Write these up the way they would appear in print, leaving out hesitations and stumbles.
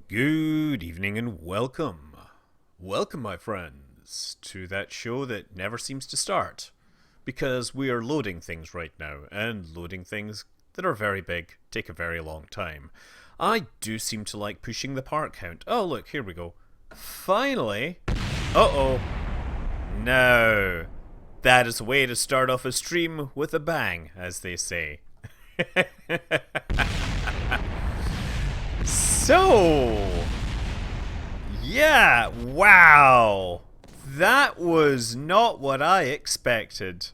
Good evening and welcome. Welcome, my friends, to that show that never seems to start. Because we are loading things right now, and loading things that are very big take a very long time. I do seem to like pushing the part count. Oh, look, here we go. Finally! Uh-oh. No. That is a way to start off a stream with a bang, as they say. So, yeah, wow. That was not what I expected.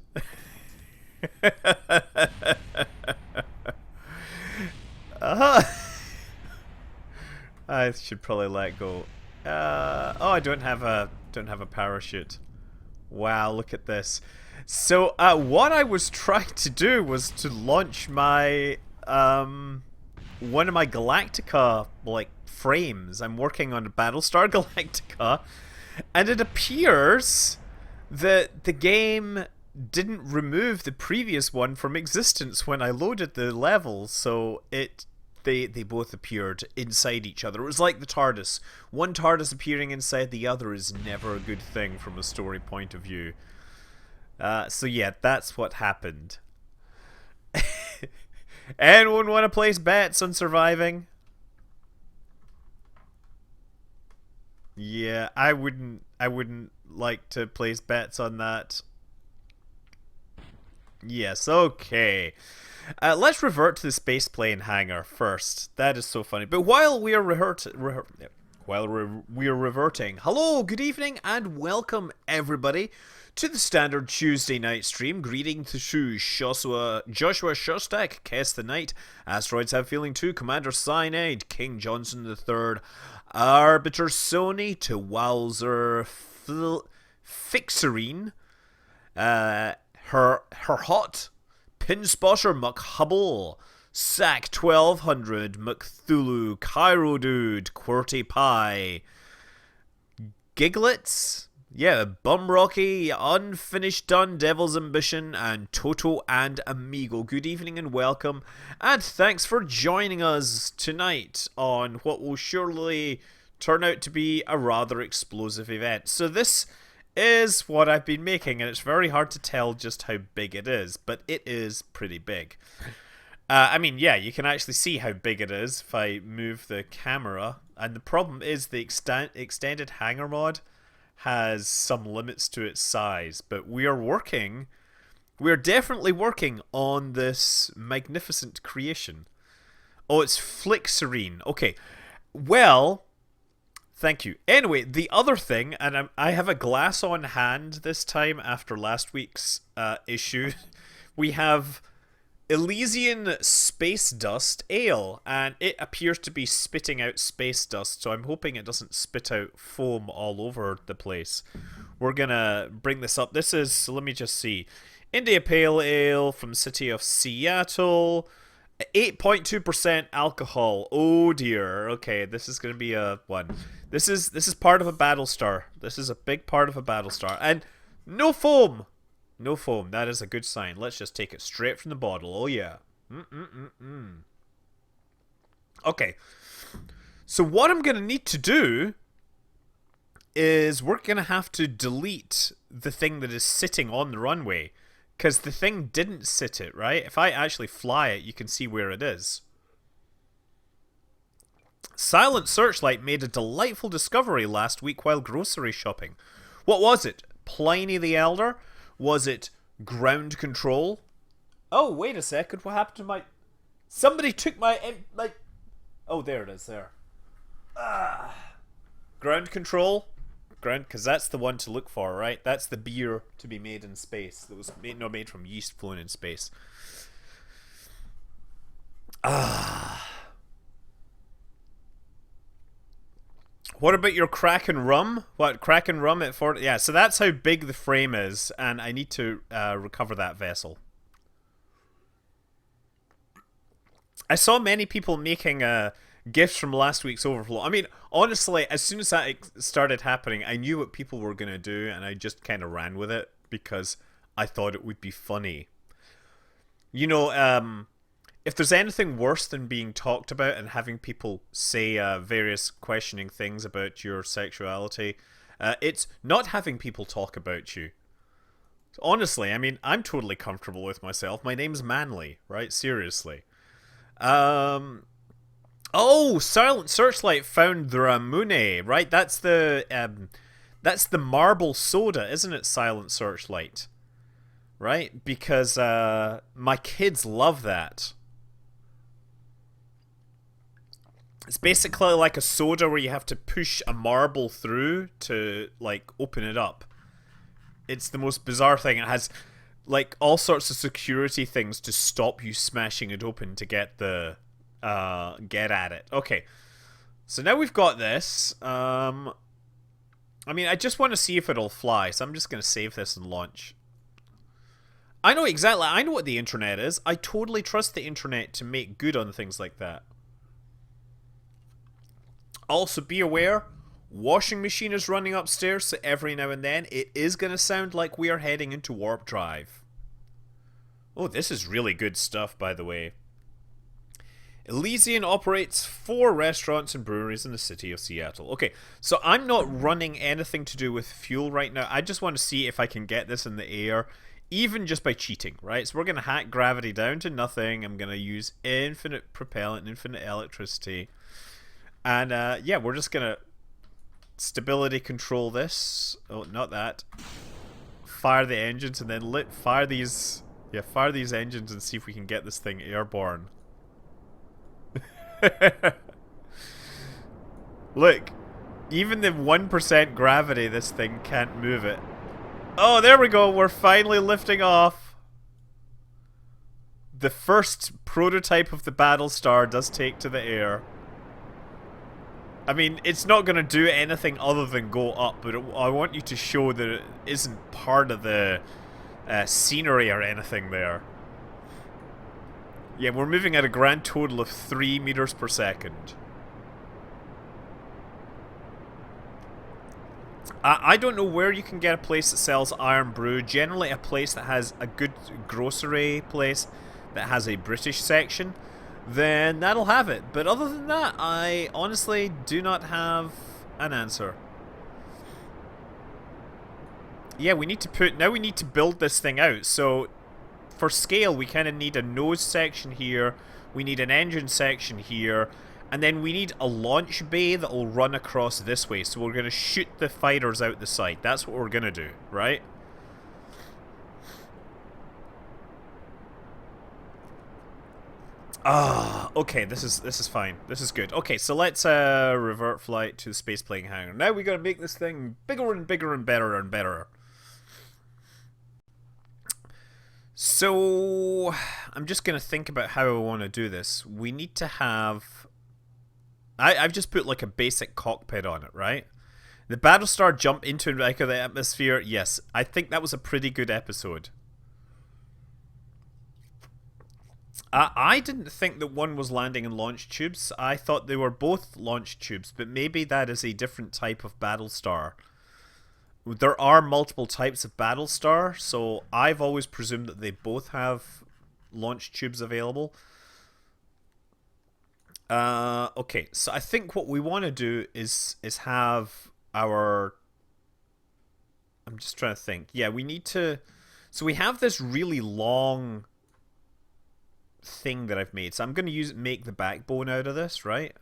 uh, I should probably let go. Oh, I don't have a parachute. Wow, look at this. So, what I was trying to do was to launch my one of my Galactica frames. I'm working on Battlestar Galactica, and it appears that the game didn't remove the previous one from existence when I loaded the levels, so they both appeared inside each other. It was like the TARDIS. One TARDIS appearing inside the other is never a good thing from a story point of view. So yeah, that's what happened. Anyone want to place bets on surviving? Yeah, I wouldn't like to place bets on that. Yes, okay. Let's revert to the spaceplane hangar first. That is so funny. But while we are reverting, hello, good evening, and welcome everybody to the standard Tuesday night stream. Greeting to Joshua Shostak, Kess the Knight, Asteroids Have Feeling 2, Commander Cyanide, King Johnson III, Arbiter Sony, to Wowzer Fixerine, her hot Pinspotter McHubble, Sack 1200, McThulu, Cairo Dude, QWERTY Pie, Giglets, yeah, Bum Rocky, Unfinished Done, Devil's Ambition, and Toto and Amigo. Good evening and welcome, and thanks for joining us tonight on what will surely turn out to be a rather explosive event. So this is what I've been making, and it's very hard to tell just how big it is, but it is pretty big. I mean, yeah, you can actually see how big it is if I move the camera, and the problem is the extended hangar mod has some limits to its size, but we're definitely working on this magnificent creation. Oh, it's Flixerine. Okay, well, thank you. Anyway, the other thing, and I have a glass on hand this time after last week's issue. We have Elysian Space Dust Ale, and it appears to be spitting out space dust, so I'm hoping it doesn't spit out foam all over the place. We're gonna bring this up. This is, let me just see, India Pale Ale from City of Seattle, 8.2% alcohol. Oh dear. Okay, this is gonna be a one. This is part of a Battlestar. This is a big part of a Battlestar, and no foam. No foam. That is a good sign. Let's just take it straight from the bottle. Oh yeah. Okay. So what I'm gonna need to do is we're gonna have to delete the thing that is sitting on the runway, because the thing didn't sit it, right? If I actually fly it, you can see where it is. Silent Searchlight made a delightful discovery last week while grocery shopping. What was it? Pliny the Elder? Was it ground control? Oh, wait a second. What happened to my... Somebody took my... Oh, there it is, there. Ground control? Because that's the one to look for, right? That's the beer to be made in space. That was made from yeast flown in space. What about your Kraken rum? What, Kraken rum at 40? Yeah, so that's how big the frame is, and I need to recover that vessel. I saw many people making gifts from last week's overflow. I mean, honestly, as soon as that started happening, I knew what people were going to do, and I just kind of ran with it because I thought it would be funny. You know, if there's anything worse than being talked about and having people say various questioning things about your sexuality, it's not having people talk about you. Honestly, I mean, I'm totally comfortable with myself. My name's Manly, right? Seriously. Um. Oh, Silent Searchlight found the Ramune, right? That's the marble soda, isn't it? Silent Searchlight, right? Because my kids love that. It's basically like a soda where you have to push a marble through to like open it up. It's the most bizarre thing. It has like all sorts of security things to stop you smashing it open to get the get at it. Okay, so now we've got this. I mean, I just want to see if it'll fly, so I'm just gonna save this and launch. I know exactly. I know what the internet is. I totally trust the internet to make good on things like that. Also, be aware, washing machine is running upstairs, so every now and then it is going to sound like we are heading into warp drive. Oh, this is really good stuff, by the way. Elysian operates 4 restaurants and breweries in the city of Seattle. Okay, so I'm not running anything to do with fuel right now. I just want to see if I can get this in the air, even just by cheating, right? So we're going to hack gravity down to nothing. I'm going to use infinite propellant, infinite electricity. And yeah, we're just going to stability control this. Oh, not that. Fire the engines and then fire these engines and see if we can get this thing airborne. Look, even the 1% gravity, this thing can't move it. Oh, there we go. We're finally lifting off. The first prototype of the Battlestar does take to the air. I mean, it's not going to do anything other than go up, but I want you to show that it isn't part of the scenery or anything there. Yeah, we're moving at a grand total of 3 meters per second. I don't know where you can get a place that sells iron brew. Generally a place that has a good grocery place that has a British section, then that'll have it. But other than that, I honestly do not have an answer. Yeah, we need to build this thing out. So for scale, we kind of need a nose section here, we need an engine section here, and then we need a launch bay that will run across this way. So we're going to shoot the fighters out the side. That's what we're going to do, right? Okay, this is fine. This is good. Okay, so let's revert flight to the space plane hangar. Now we got to make this thing bigger and bigger and better and better. So, I'm just going to think about how I want to do this. We need to have... I've just put like a basic cockpit on it, right? The Battlestar jump into and out of the atmosphere. Yes, I think that was a pretty good episode. I didn't think that one was landing in launch tubes. I thought they were both launch tubes, but maybe that is a different type of Battlestar. There are multiple types of Battlestar, so I've always presumed that they both have launch tubes available. Okay, so I think what we want to do is have our... I'm just trying to think. Yeah, we need to... So we have this really long thing that I've made. So I'm going to make the backbone out of this, right?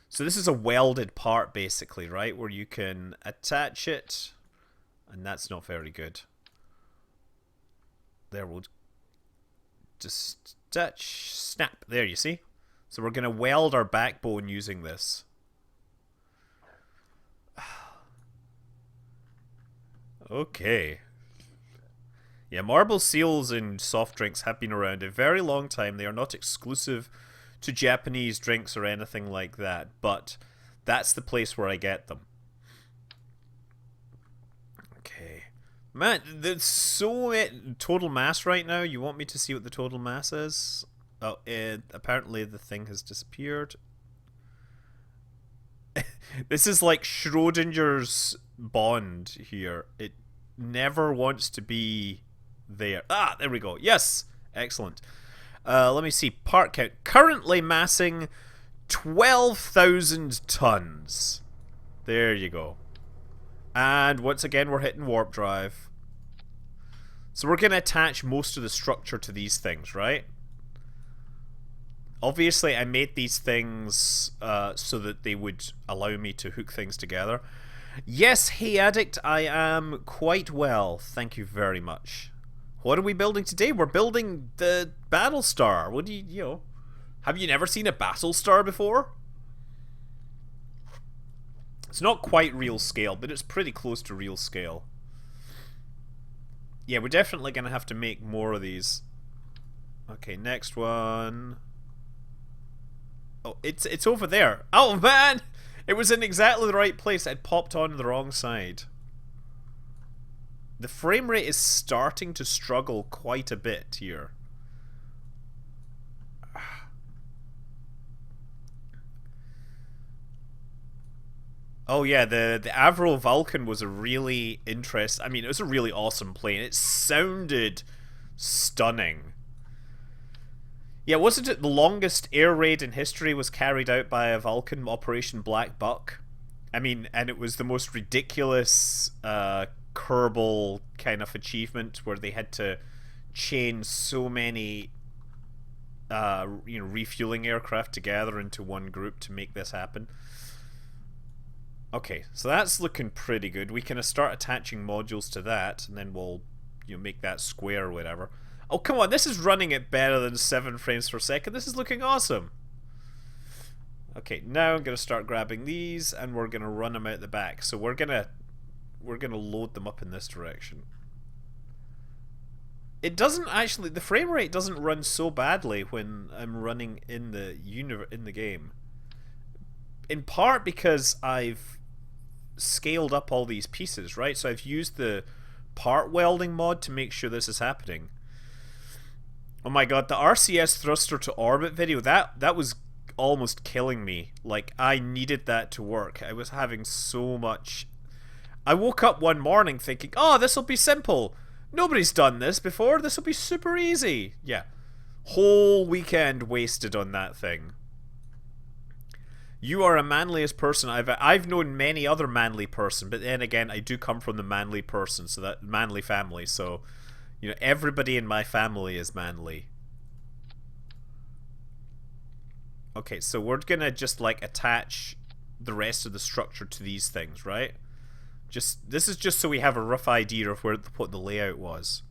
So this is a welded part, basically, right? Where you can attach it... And that's not very good. There, we'll just touch, snap. There, you see? So we're going to weld our backbone using this. Okay. Yeah, marble seals in soft drinks have been around a very long time. They are not exclusive to Japanese drinks or anything like that, but that's the place where I get them. Okay. Man, there's so total mass right now. You want me to see what the total mass is? Oh, apparently the thing has disappeared. This is like Schrodinger's bond here. It never wants to be there. Ah, there we go. Yes! Excellent. Let me see. Part count. Currently massing 12,000 tons. There you go. And once again, we're hitting warp drive. So we're going to attach most of the structure to these things, right? Obviously, I made these things so that they would allow me to hook things together. Yes, hey addict, I am quite well. Thank you very much. What are we building today? We're building the Battlestar. What do you know? Have you never seen a Battlestar before? It's not quite real scale, but it's pretty close to real scale. Yeah, we're definitely going to have to make more of these. Okay, next one. Oh, it's over there. Oh, man! It was in exactly the right place. It popped on the wrong side. The frame rate is starting to struggle quite a bit here. Oh yeah, the Avro Vulcan was a really interesting... I mean, it was a really awesome plane. It sounded stunning. Yeah, wasn't it the longest air raid in history was carried out by a Vulcan, Operation Black Buck? I mean, and it was the most ridiculous Kerbal kind of achievement where they had to chain so many refueling aircraft together into one group to make this happen. Okay, so that's looking pretty good. We can start attaching modules to that, and then we'll make that square or whatever. Oh, come on, this is running at better than 7 frames per second. This is looking awesome. Okay, now I'm going to start grabbing these, and we're going to run them out the back. So we're gonna load them up in this direction. It doesn't actually... The frame rate doesn't run so badly when I'm running in the game. In part because I've scaled up all these pieces, right? So I've used the part welding mod to make sure this is happening. Oh my god, the RCS thruster to orbit video, that was almost killing me. Like, I needed that to work. I was having so much... I woke up one morning thinking, oh, this will be simple. Nobody's done this before. This will be super easy. Yeah. Whole weekend wasted on that thing. You are a manliest person I've known many other manly person, but then again, I do come from the manly person, so that manly family, so everybody in my family is manly. Okay, so we're gonna just like attach the rest of the structure to these things, right? This is just so we have a rough idea of what the layout was.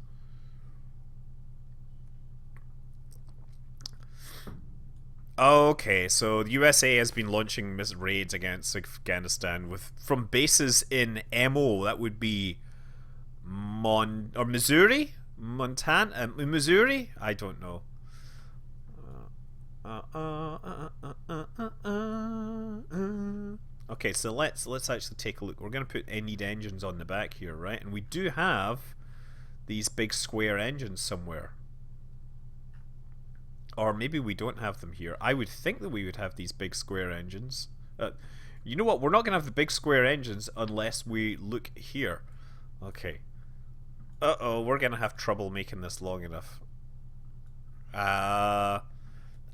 Okay, so the USA has been launching raids against Afghanistan from bases in MO. That would be Missouri, Montana, Missouri. I don't know. Okay, so let's actually take a look. We're gonna put need engines on the back here, right? And we do have these big square engines somewhere. Or maybe we don't have them here. I would think that we would have these big square engines. You know what? We're not going to have the big square engines unless we look here. Okay. Uh-oh, we're going to have trouble making this long enough. I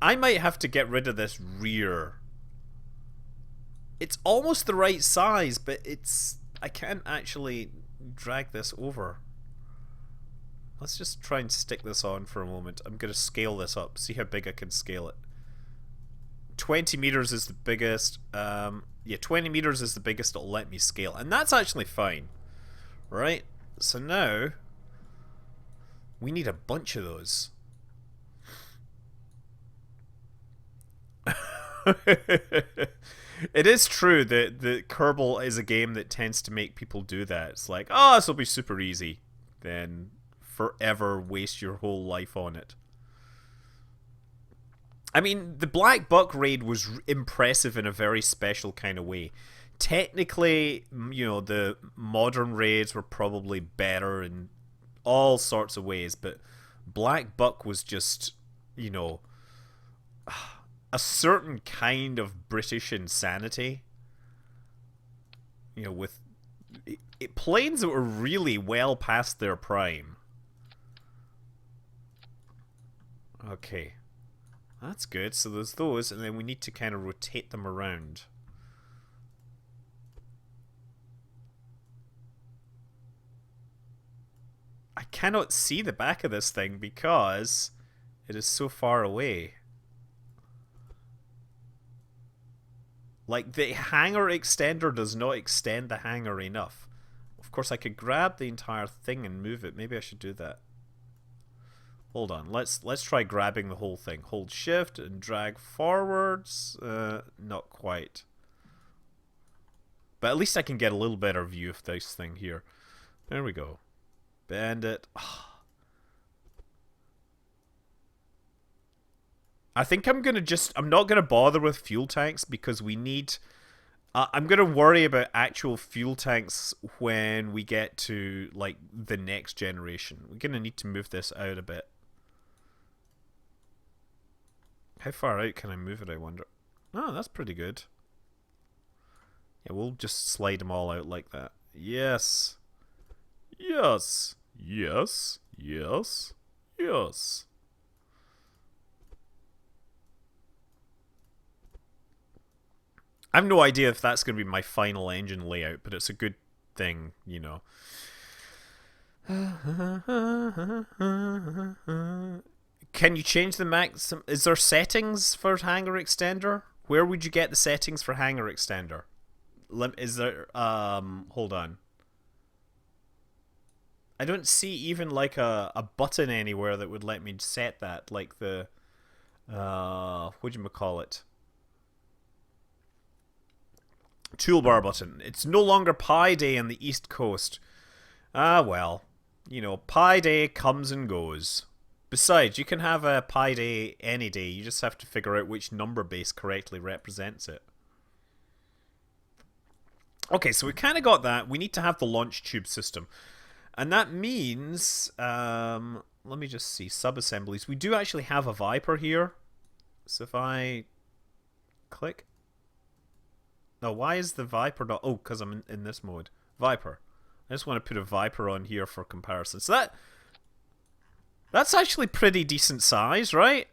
might have to get rid of this rear. It's almost the right size, but I can't actually drag this over. Let's just try and stick this on for a moment. I'm going to scale this up. See how big I can scale it. 20 meters is the biggest. Yeah, 20 meters is the biggest it'll let me scale. And that's actually fine. Right? So now, we need a bunch of those. It is true that the Kerbal is a game that tends to make people do that. It's like, oh, this will be super easy. Then forever waste your whole life on it. I mean, the Black Buck raid was impressive in a very special kind of way. Technically, the modern raids were probably better in all sorts of ways, but Black Buck was just, a certain kind of British insanity. With planes that were really well past their prime. Okay. That's good. So there's those, and then we need to kind of rotate them around. I cannot see the back of this thing because it is so far away. Like, the hanger extender does not extend the hanger enough. Of course, I could grab the entire thing and move it. Maybe I should do that. Hold on. Let's try grabbing the whole thing. Hold shift and drag forwards. Not quite. But at least I can get a little better view of this thing here. There we go. Bend it. I think I'm not gonna bother with fuel tanks because we need... I'm gonna worry about actual fuel tanks when we get to, like, the next generation. We're gonna need to move this out a bit. How far out can I move it, I wonder? Oh, that's pretty good. Yeah, we'll just slide them all out like that. Yes. Yes. Yes. Yes. Yes. I have no idea if that's going to be my final engine layout, but it's a good thing, you know. Can you change the max? Is there settings for hanger extender? Where would you get the settings for hanger extender? Is there... hold on. I don't see even like a button anywhere that would let me set that. Like the... whatchamacallit? Toolbar button. It's no longer Pi Day on the East Coast. Ah, well. You know, Pi Day comes and goes. Besides, you can have a Pi Day any day. You just have to figure out which number base correctly represents it. Okay, so we kind of got that. We need to have the launch tube system. And that means... let me just see. Sub-assemblies. We do actually have a Viper here. So if I... click... No, why is the Viper not... Oh, because I'm in this mode. Viper. I just want to put a Viper on here for comparison. So that's actually pretty decent size, right?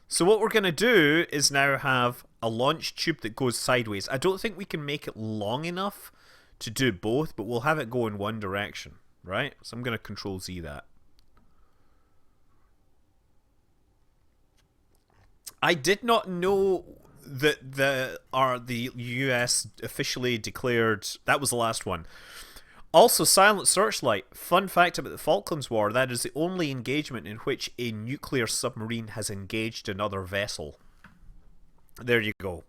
So what we're going to do is now have a launch tube that goes sideways. I don't think we can make it long enough to do both, but we'll have it go in one direction, right? So I'm going to Control Z that. I did not know that the US officially declared... That was the last one. Also, Silent Searchlight. Fun fact about the Falklands War, that is the only engagement in which a nuclear submarine has engaged another vessel. There you go.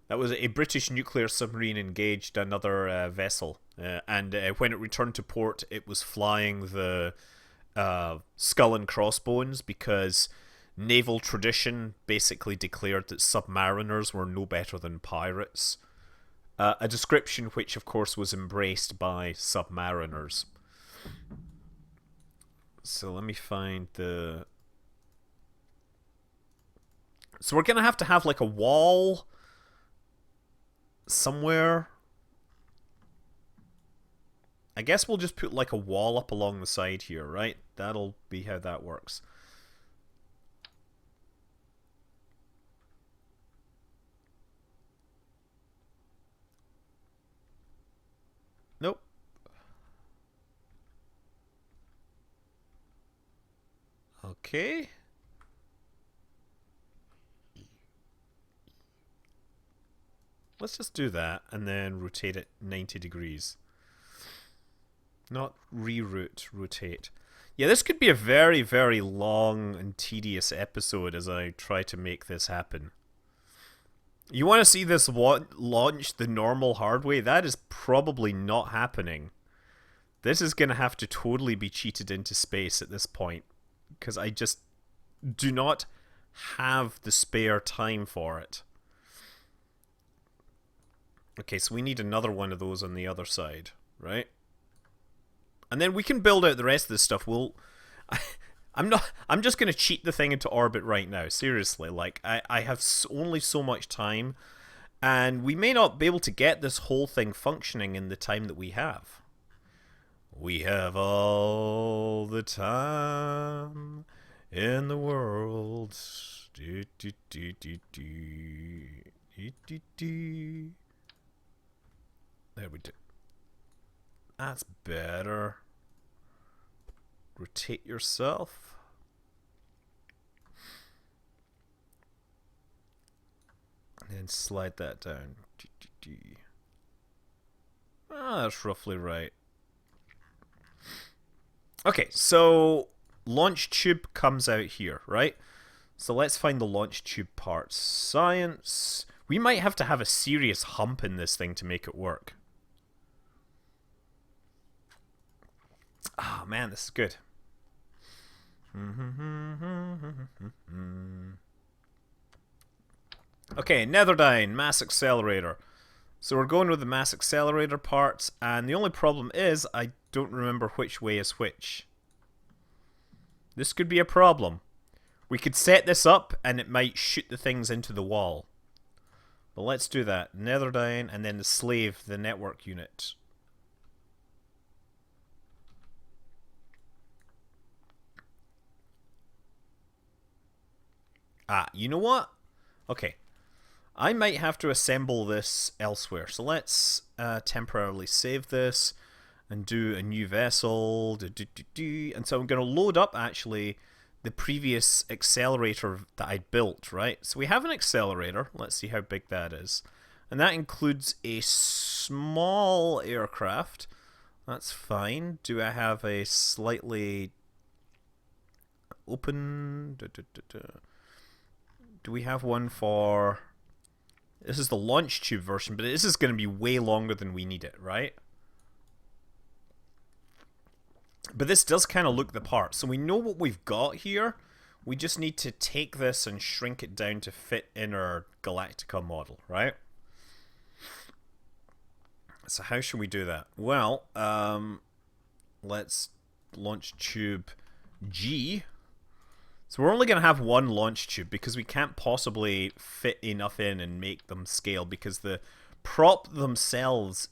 That was a British nuclear submarine engaged another vessel. And when it returned to port, it was flying the Skull and Crossbones because naval tradition basically declared that submariners were no better than pirates. A description which, of course, was embraced by submariners. So let me find the... So we're going to have like a wall somewhere. I guess we'll just put like a wall up along the side here, right? That'll be how that works. Nope. Okay. Let's just do that and then rotate it 90 degrees. Not reroute, rotate. Yeah, this could be a very, very long and tedious episode as I try to make this happen. You want to see this launch the normal hard way? That is probably not happening. This is going to have to totally be cheated into space at this point, because I just do not have the spare time for it. Okay, so we need another one of those on the other side, right? And then we can build out the rest of this stuff. I'm just going to cheat the thing into orbit right now. Seriously, like, I have only so much time, and we may not be able to get this whole thing functioning in the time that we have. We have all the time in the world. Do, do, do, do, do. Do, do, do. There we do. That's better. Rotate yourself. And then slide that down. Ah, that's roughly right. Okay, so launch tube comes out here, right? So let's find the launch tube parts. Science. We might have to have a serious hump in this thing to make it work. Ah, man, this is good. Okay, Netherdyne, mass accelerator. So we're going with the mass accelerator parts, and the only problem is I don't remember which way is which. This could be a problem. We could set this up, and it might shoot the things into the wall. But let's do that. Netherdyne, and then the slave, the network unit. Ah, you know what? Okay. I might have to assemble this elsewhere. So let's temporarily save this and do a new vessel. And so I'm going to load up, actually, the previous accelerator that I built, right? So we have an accelerator. Let's see how big that is. And that includes a small aircraft. That's fine. Do I have a slightly open... Do we have one for... This is the launch tube version, but this is going to be way longer than we need it, right? But this does kind of look the part. So we know what we've got here. We just need to take this and shrink it down to fit in our Galactica model, right? So how should we do that? Well, let's launch tube G. So we're only going to have one launch tube because we can't possibly fit enough in and make them scale because the prop itself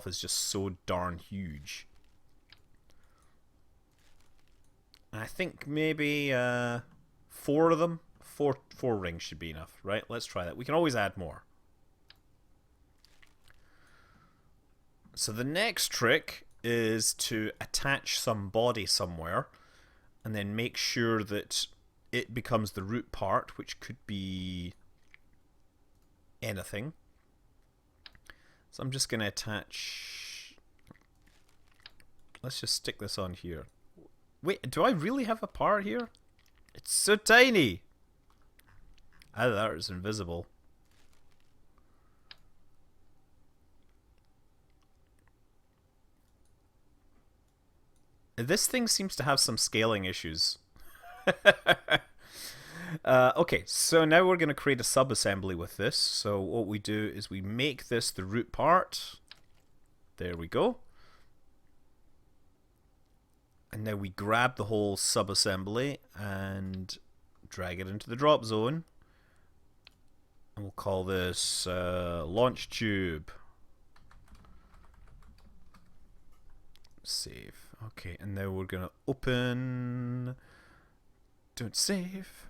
is just so darn huge. I think maybe 4 of them, four rings should be enough, right? Let's try that. We can always add more. So the next trick is to attach some body somewhere. And then make sure that it becomes the root part, which could be anything. So I'm just going to attach... Let's just stick this on here. Wait, do I really have a part here? It's so tiny! Either that or it's invisible. This thing seems to have some scaling issues. Okay, so now we're going to create a sub-assembly with this. So what we do is we make this the root part. There we go. And now we grab the whole sub-assembly and drag it into the drop zone. And we'll call this launch tube. Save. Okay, and now we're going to open... Don't save.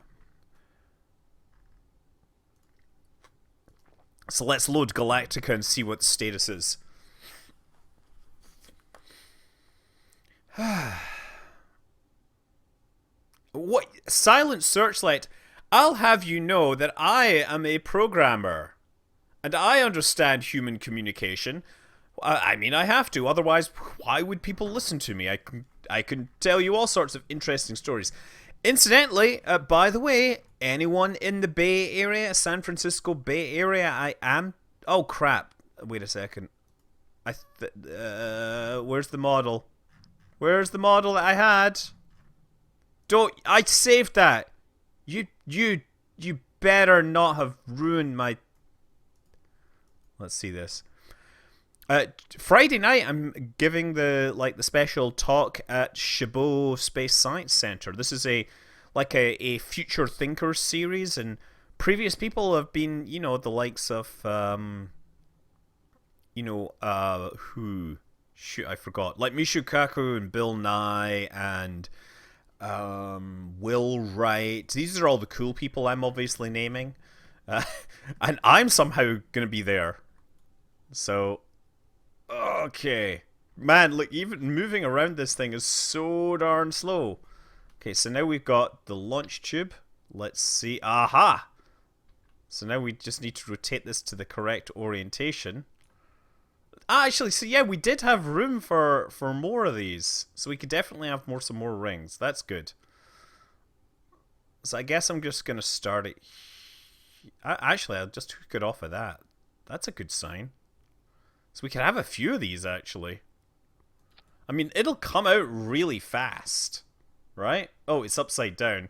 So let's load Galactica and see what the status is. What? Silent Searchlight. I'll have you know that I am a programmer. And I understand human communication. I mean, I have to. Otherwise, why would people listen to me? I can tell you all sorts of interesting stories. Incidentally, by the way, anyone in the Bay Area, San Francisco Bay Area, I am... Oh, crap. Wait a second. Where's the model? Where's the model that I had? I saved that. You better not have ruined my... Let's see this. Friday night, I'm giving the special talk at Chabot Space Science Center. This is a future thinkers series, and previous people have been, the likes of, who? Shoot, I forgot. Like Michio Kaku and Bill Nye and Will Wright. These are all the cool people I'm obviously naming. Uh, and I'm somehow going to be there. So, okay. Man, look, even moving around this thing is so darn slow. Okay, so now we've got the launch tube. Let's see. Aha! So now we just need to rotate this to the correct orientation. Ah, actually, so yeah, we did have room for more of these. So we could definitely have some more rings. That's good. So I guess I'm just going to start it. Actually, I'll just hook it off of that. That's a good sign. So we can have a few of these, actually. I mean, it'll come out really fast. Right? Oh, it's upside down.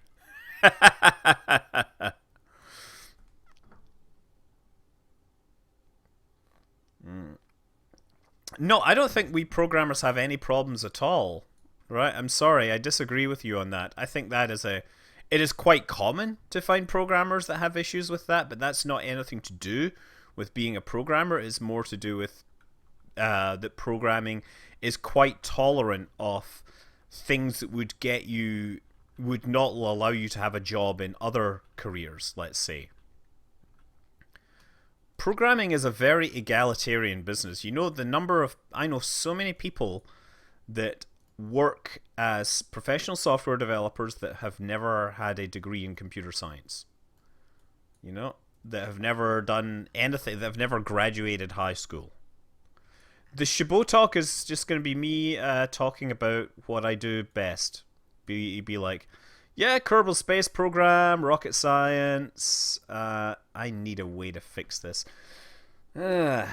No, I don't think we programmers have any problems at all. Right? I'm sorry, I disagree with you on that. I think that is it is quite common to find programmers that have issues with that, but that's not anything to do with being a programmer. It's more to do with that programming is quite tolerant of things that would not allow you to have a job in other careers, let's say. Programming is a very egalitarian business. You know, I know so many people that work as professional software developers that have never had a degree in computer science. You know, that have never done anything, that have never graduated high school. The Chabot talk is just going to be me talking about what I do best. Be like, yeah, Kerbal Space Program, rocket science. I need a way to fix this. Well,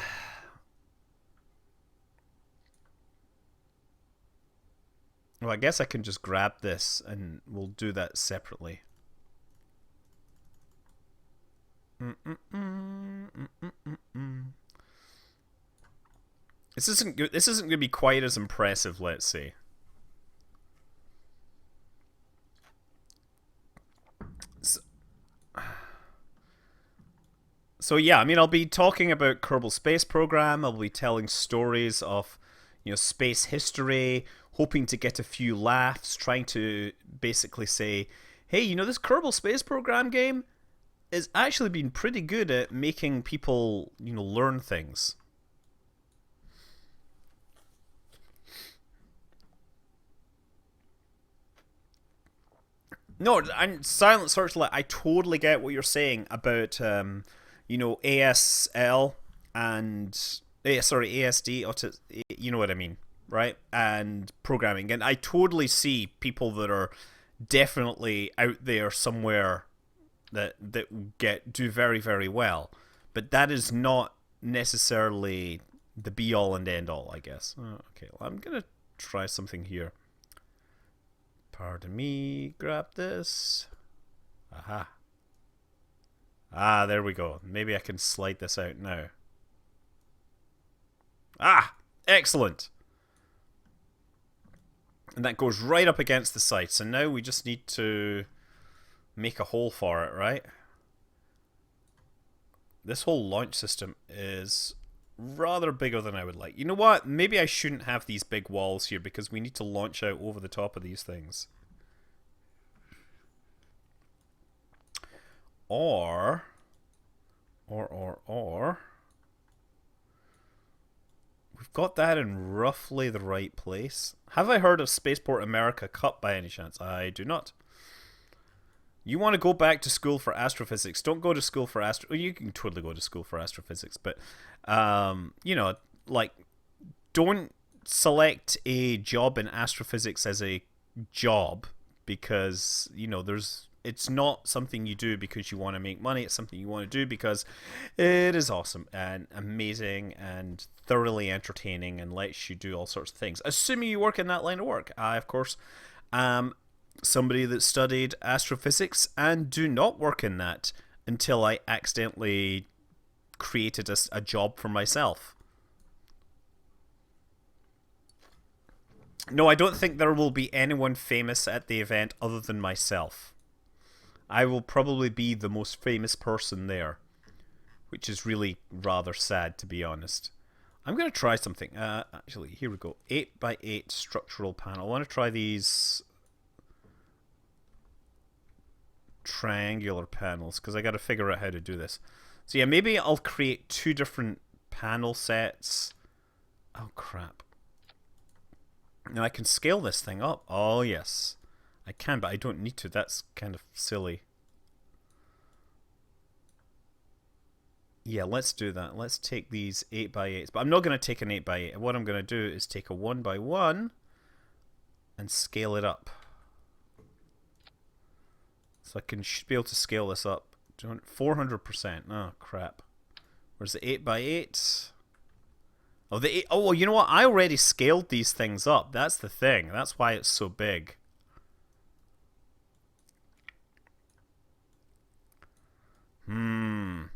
I guess I can just grab this and we'll do that separately. This isn't good. This isn't going to be quite as impressive, let's say. So yeah, I mean, I'll be talking about Kerbal Space Program. I'll be telling stories of, space history, hoping to get a few laughs, trying to basically say, hey, this Kerbal Space Program game has actually been pretty good at making people, learn things. No, I'm Silent Searchlight. I totally get what you're saying about ASL and ASD. You know what I mean, right? And programming, and I totally see people that are definitely out there somewhere that do very, very well, but that is not necessarily the be all and end all, I guess. Okay, well, I'm gonna try something here. Pardon me, grab this. Aha. Ah, there we go. Maybe I can slide this out now. Ah, excellent. And that goes right up against the side. So now we just need to make a hole for it, right? This whole launch system is rather bigger than I would like. You know what? Maybe I shouldn't have these big walls here because we need to launch out over the top of these things. Or we've got that in roughly the right place. Have I heard of Spaceport America Cup by any chance? I do not. You want to go back to school for astrophysics? Don't go to school for You can totally go to school for astrophysics, but don't select a job in astrophysics as a job because it's not something you do because you want to make money. It's something you want to do because it is awesome and amazing and thoroughly entertaining and lets you do all sorts of things. Assuming you work in that line of work. I, of course, am somebody that studied astrophysics and do not work in that until I accidentally created a job for myself. No, I don't think there will be anyone famous at the event other than myself. I will probably be the most famous person there, which is really rather sad, to be honest. I'm going to try something. Actually, here we go. 8x8 structural panel. I want to try these triangular panels, because I got to figure out how to do this. So yeah, maybe I'll create 2 different panel sets. Oh crap. Now I can scale this thing up. Oh yes, I can, but I don't need to. That's kind of silly. Yeah, let's do that. Let's take these 8x8s, but I'm not going to take an 8x8. What I'm going to do is take a 1x1 and scale it up. So I should be able to scale this up. 400%. Oh crap. Where's the 8x8? Oh, the 8. Oh, well, you know what? I already scaled these things up. That's the thing. That's why it's so big. Gonna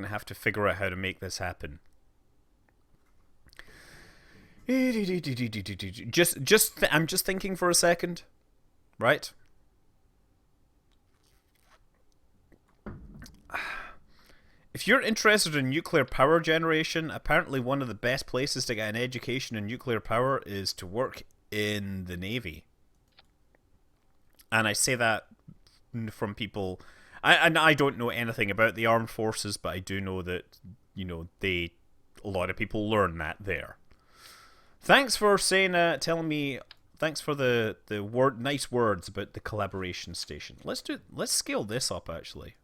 have to figure out how to make this happen. I'm just thinking for a second, right? If you're interested in nuclear power generation, apparently one of the best places to get an education in nuclear power is to work in the Navy. And I say that from people... I don't know anything about the armed forces, but I do know that, you know, a lot of people learn that there. Thanks for saying, telling me... Thanks for the nice words about the collaboration station. Let's scale this up, actually.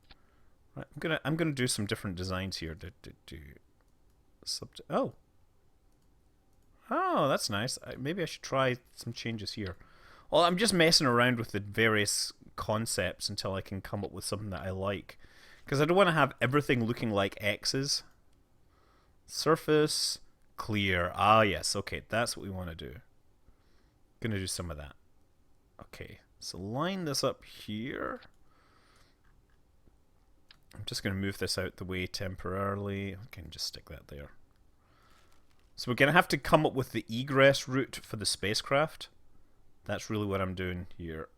Right, I'm gonna do some different designs here. Oh, that's nice. Maybe I should try some changes here. Well, I'm just messing around with the various concepts until I can come up with something that I like, because I don't want to have everything looking like X's. Surface clear. Ah, yes. Okay, that's what we want to do. Gonna do some of that. Okay, so line this up here. I'm just going to move this out the way temporarily. I can just stick that there. So we're going to have to come up with the egress route for the spacecraft. That's really what I'm doing here.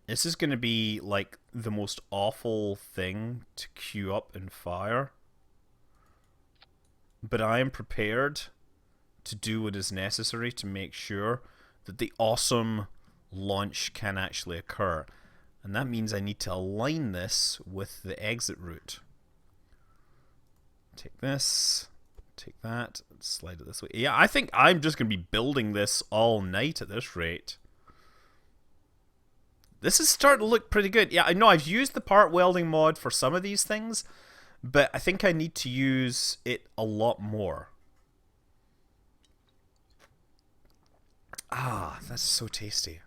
This is going to be like the most awful thing to queue up and fire. But I am prepared to do what is necessary to make sure that the awesome launch can actually occur. And that means I need to align this with the exit route. Take this, take that, and slide it this way. Yeah, I think I'm just going to be building this all night at this rate. This is starting to look pretty good. Yeah, I know I've used the part welding mod for some of these things, but I think I need to use it a lot more. Ah, that's so tasty.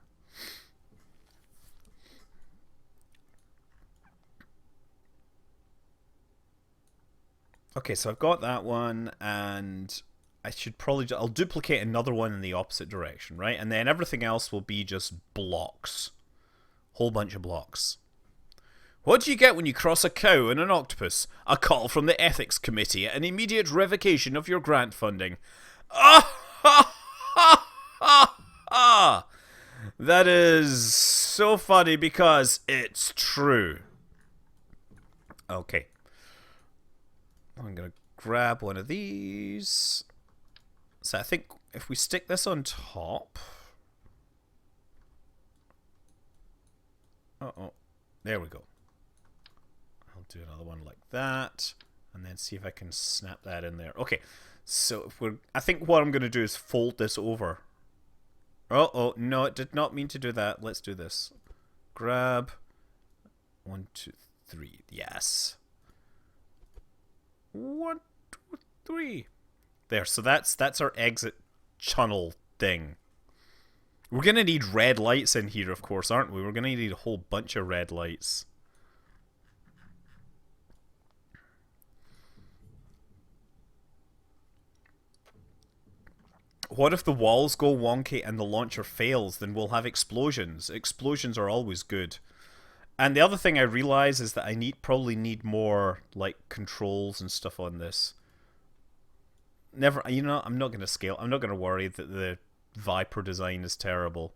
Okay, so I've got that one, and I should probably... I'll duplicate another one in the opposite direction, right? And then everything else will be just blocks. Whole bunch of blocks. What do you get when you cross a cow and an octopus? A call from the ethics committee, an immediate revocation of your grant funding. Ah! Ha! Ha! Ha! Ha! That is so funny because it's true. Okay. I'm going to grab one of these. So I think if we stick this on top... Uh-oh. There we go. I'll do another one like that. And then see if I can snap that in there. Okay. So if we're... I think what I'm going to do is fold this over. Uh-oh. No, it did not mean to do that. Let's do this. Grab. 1, 2, 3. Yes. 1, 2, 3. There, so that's our exit tunnel thing. We're gonna need red lights in here, of course, aren't we? We're gonna need a whole bunch of red lights. What if the walls go wonky and the launcher fails? Then we'll have explosions. Explosions are always good. And the other thing I realize is that I probably need more like controls and stuff on this. Never, you know, I'm not going to scale. I'm not going to worry that the Viper design is terrible.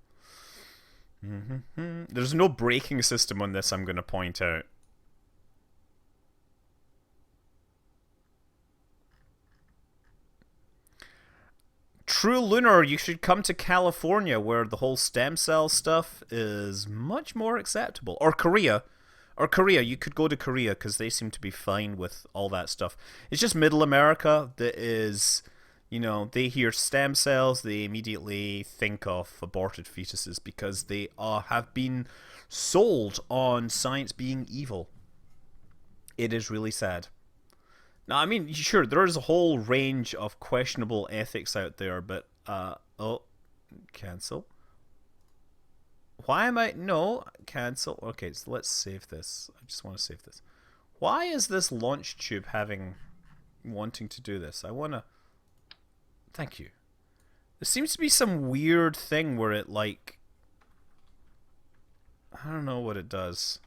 There's no braking system on this, I'm going to point out. true lunar, you should come to California where the whole stem cell stuff is much more acceptable. Or Korea. Or Korea, you could go to Korea because they seem to be fine with all that stuff. It's just middle America that is, you know, they hear stem cells, they immediately think of aborted fetuses because they have been sold on science being evil. It is really sad. Now, I mean, sure, there is a whole range of questionable ethics out there, but, oh, cancel. Why am I... No, cancel. Okay, so let's save this. I just want to save this. Why is this launch tube wanting to do this? I want to... Thank you. There seems to be some weird thing where it, like... I don't know what it does.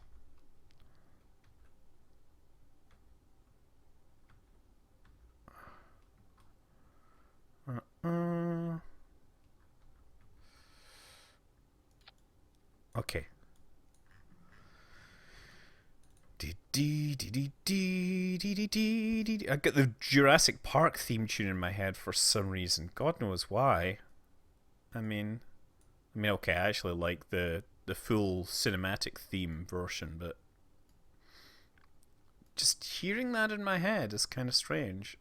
Okay. I got the Jurassic Park theme tune in my head for some reason. God knows why. I mean, okay, I actually like the full cinematic theme version, but just hearing that in my head is kind of strange.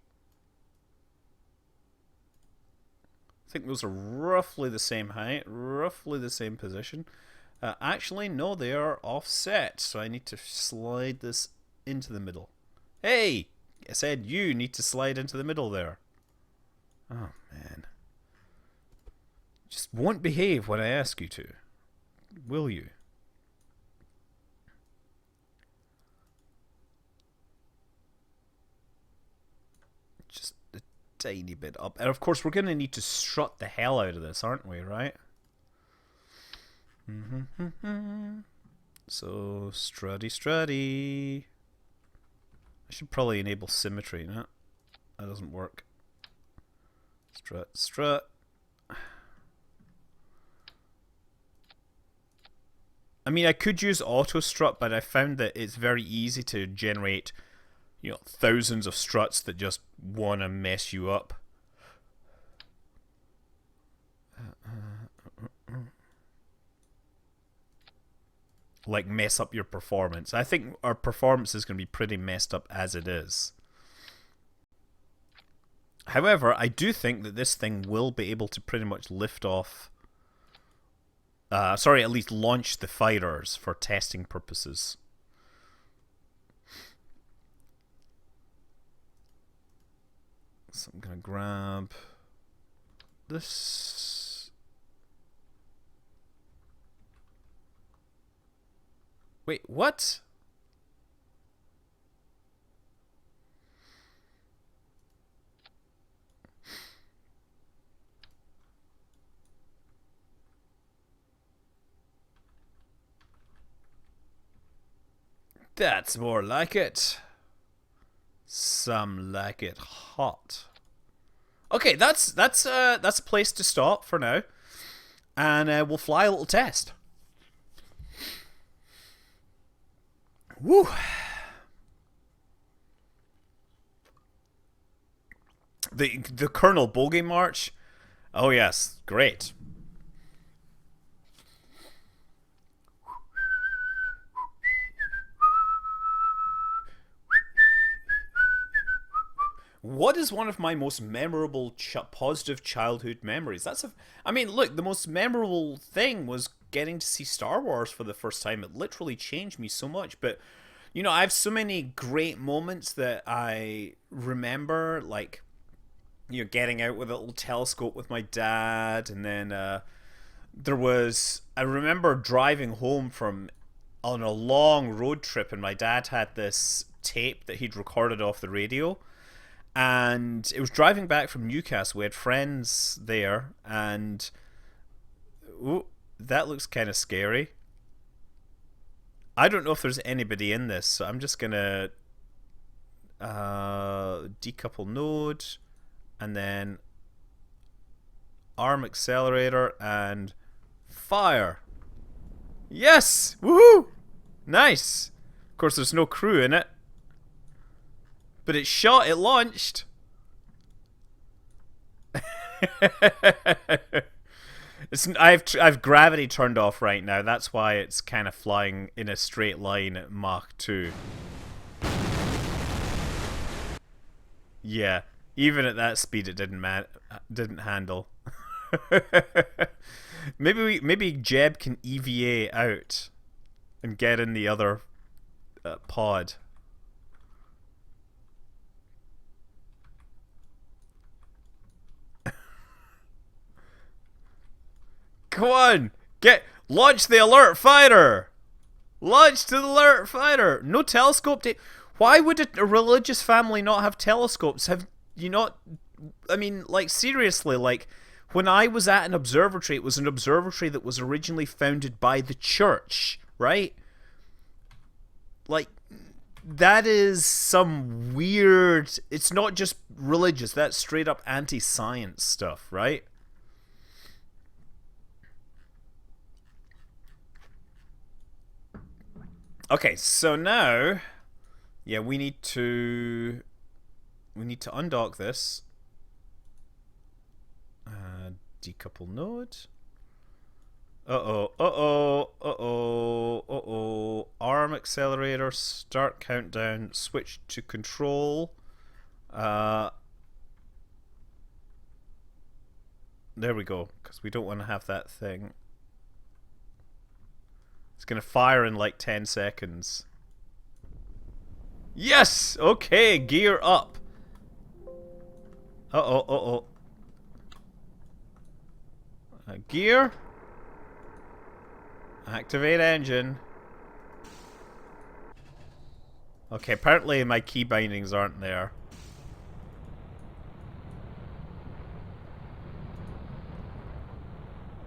I think those are roughly the same height, roughly the same position. Actually, no, they are offset, so I need to slide this into the middle. Hey! I said you need to slide into the middle there. Oh, man. Just won't behave when I ask you to. Will you? Just a tiny bit up. And of course, we're going to need to strut the hell out of this, aren't we, right? So, strutty. I should probably enable symmetry, no? That doesn't work. Strut. I mean, I could use auto strut, but I found that it's very easy to generate, you know, thousands of struts that just want to mess you up. Like, mess up your performance. I think our performance is going to be pretty messed up as it is. However, I do think that this thing will be able to pretty much lift off... at least launch the fighters for testing purposes. So I'm going to grab this... Wait, what? That's more like it. Some like it hot. Okay, that's a place to stop for now, and we'll fly a little test. Woo! The Colonel Bogey March. Oh yes, great. What is one of my most memorable positive childhood memories? I mean, look, the most memorable thing was getting to see Star Wars for the first time. It literally changed me so much. But, you know, I have so many great moments that I remember, like, you know, getting out with a little telescope with my dad. And then I remember driving home on a long road trip, and my dad had this tape that he'd recorded off the radio. And it was driving back from Newcastle. We had friends there, and ooh, that looks kind of scary. I don't know if there's anybody in this, so I'm just gonna decouple node, and then arm accelerator and fire. Yes! Woohoo! Nice. Of course, there's no crew in it. But it launched. I've gravity turned off right now. That's why it's kind of flying in a straight line at Mach 2. Yeah, even at that speed, it didn't handle. Maybe Jeb can EVA out and get in the other pod. Come on, launch the alert fighter. Launch to the alert fighter. No telescope. Why would a religious family not have telescopes? Have you not? I mean, like, seriously, like, when I was at an observatory, it was an observatory that was originally founded by the church, right? Like, that is some weird. It's not just religious. That's straight up anti-science stuff, right? Okay, so now, yeah, we need to undock this. Decouple node. Uh-oh, uh-oh, uh-oh, uh-oh. Arm accelerator, start countdown, switch to control. There we go, because we don't want to have that thing. It's going to fire in like 10 seconds. Yes! Okay, gear up. Uh-oh, uh-oh. Gear. Activate engine. Okay, apparently my key bindings aren't there.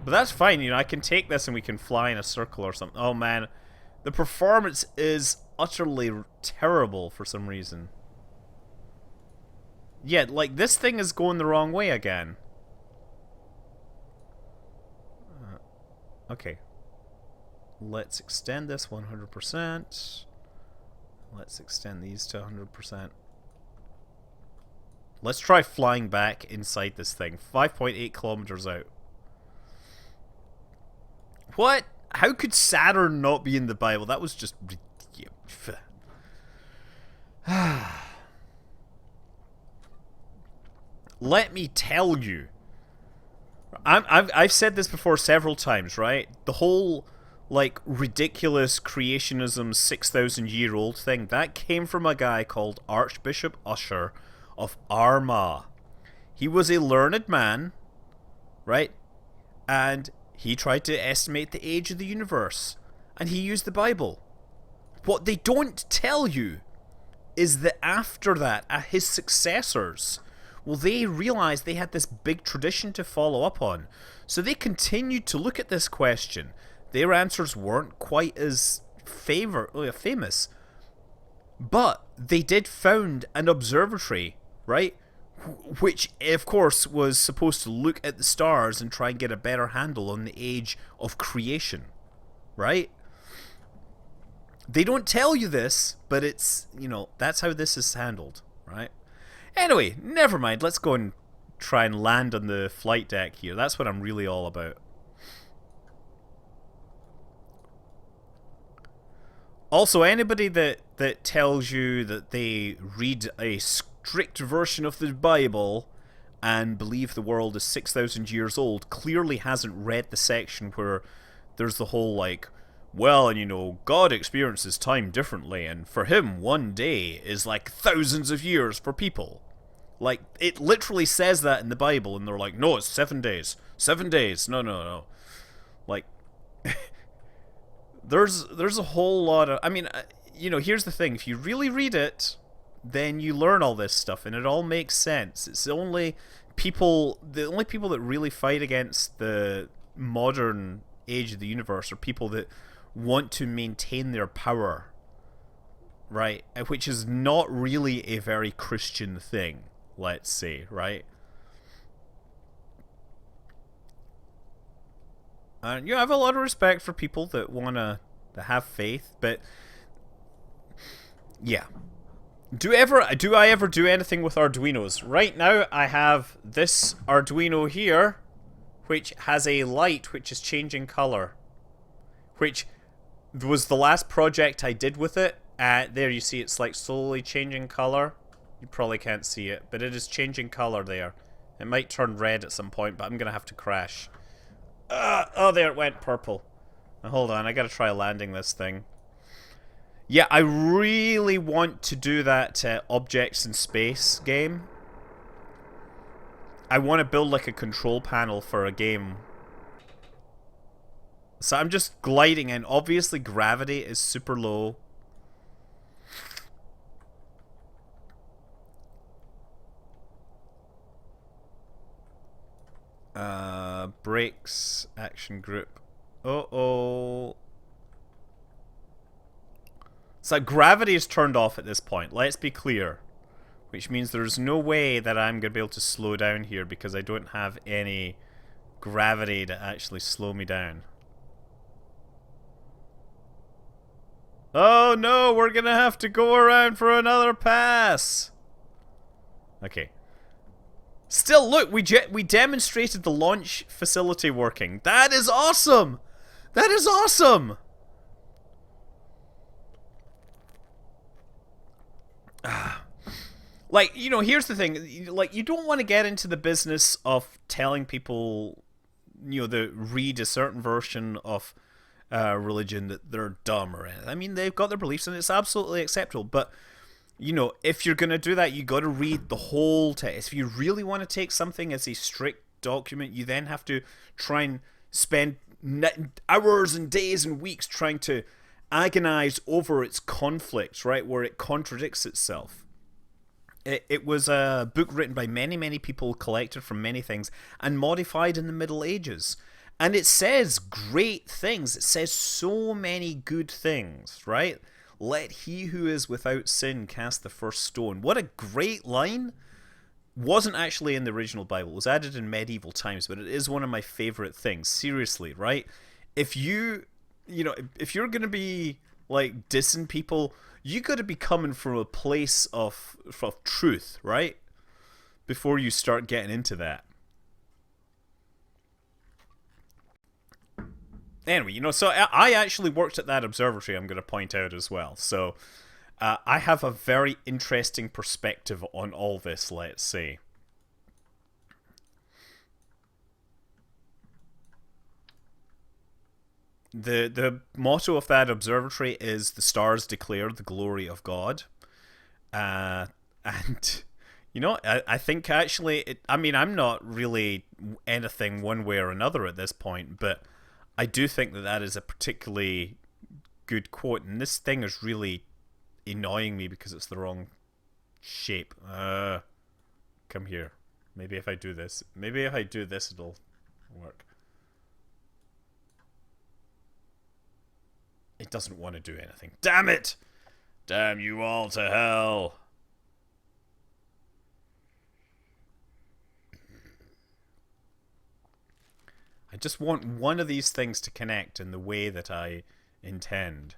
But that's fine, you know, I can take this and we can fly in a circle or something. Oh man, the performance is utterly terrible for some reason. Yeah, like, this thing is going the wrong way again. Okay. Let's extend this 100%. Let's extend these to 100%. Let's try flying back inside this thing. 5.8 kilometers out. What? How could Saturn not be in the Bible? That was just... Let me tell you. I've said this before several times, right? The whole, like, ridiculous creationism 6,000-year-old thing, that came from a guy called Archbishop Usher of Armagh. He was a learned man, right? And he tried to estimate the age of the universe. And he used the Bible. What they don't tell you is that after that, his successors... Well, they realized they had this big tradition to follow up on. So they continued to look at this question. Their answers weren't quite as famous. But they did found an observatory, right? Which, of course, was supposed to look at the stars and try and get a better handle on the age of creation, right? They don't tell you this, but it's, you know, that's how this is handled, right? Anyway, never mind. Let's go and try and land on the flight deck here. That's what I'm really all about. Also, anybody that tells you that they read a strict version of the Bible and believe the world is 6,000 years old clearly hasn't read the section where there's the whole, like, well, and you know, God experiences time differently, and for him, one day is like thousands of years for people. Like, it literally says that in the Bible, and they're like, no, it's 7 days. 7 days. No, no, no. Like, there's a whole lot of... I mean, you know, here's the thing. If you really read it, then you learn all this stuff, and it all makes sense. It's the only people that really fight against the modern age of the universe are people that want to maintain their power, right? Which is not really a very Christian thing, let's say, right? And you know, I have a lot of respect for people that want to have faith, but yeah. Do I ever do anything with Arduinos? Right now, I have this Arduino here, which has a light which is changing color, which was the last project I did with it. There you see it's like slowly changing color. You probably can't see it, but it is changing color there. It might turn red at some point, but I'm gonna have to crash. Oh, there it went purple. Now, hold on, I gotta try landing this thing. Yeah, I really want to do that objects in space game. I want to build like a control panel for a game. So I'm just gliding in. Obviously gravity is super low. Brakes, action group. Uh-oh. So gravity is turned off at this point. Let's be clear. Which means there's no way that I'm going to be able to slow down here because I don't have any gravity to actually slow me down. Oh no, we're going to have to go around for another pass. Okay. Still, look, we demonstrated the launch facility working. That is awesome! That is awesome! Like, you know, here's the thing. Like, you don't want to get into the business of telling people, you know, that read a certain version of religion that they're dumb or anything. I mean, they've got their beliefs and it's absolutely acceptable. But, you know, if you're going to do that, you got to read the whole text. If you really want to take something as a strict document, you then have to try and spend hours and days and weeks trying to agonize over its conflicts, right, where it contradicts itself. It was a book written by many, many people, collected from many things, and modified in the Middle Ages. And it says great things. It says so many good things, right? Let he who is without sin cast the first stone. What a great line. Wasn't actually in the original Bible. It was added in medieval times, but it is one of my favorite things. Seriously, right? If you're going to be, like, dissing people, you got to be coming from a place of truth, right? Before you start getting into that. Anyway, you know, so I actually worked at that observatory, I'm going to point out as well. So I have a very interesting perspective on all this, let's say. The motto of that observatory is "The stars declare the glory of God," and you know, I think actually, I mean, I'm not really anything one way or another at this point, but I do think that that is a particularly good quote, and this thing is really annoying me because it's the wrong shape. Come here. Maybe if I do this, it'll work. It doesn't want to do anything. Damn it! Damn you all to hell! I just want one of these things to connect in the way that I intend.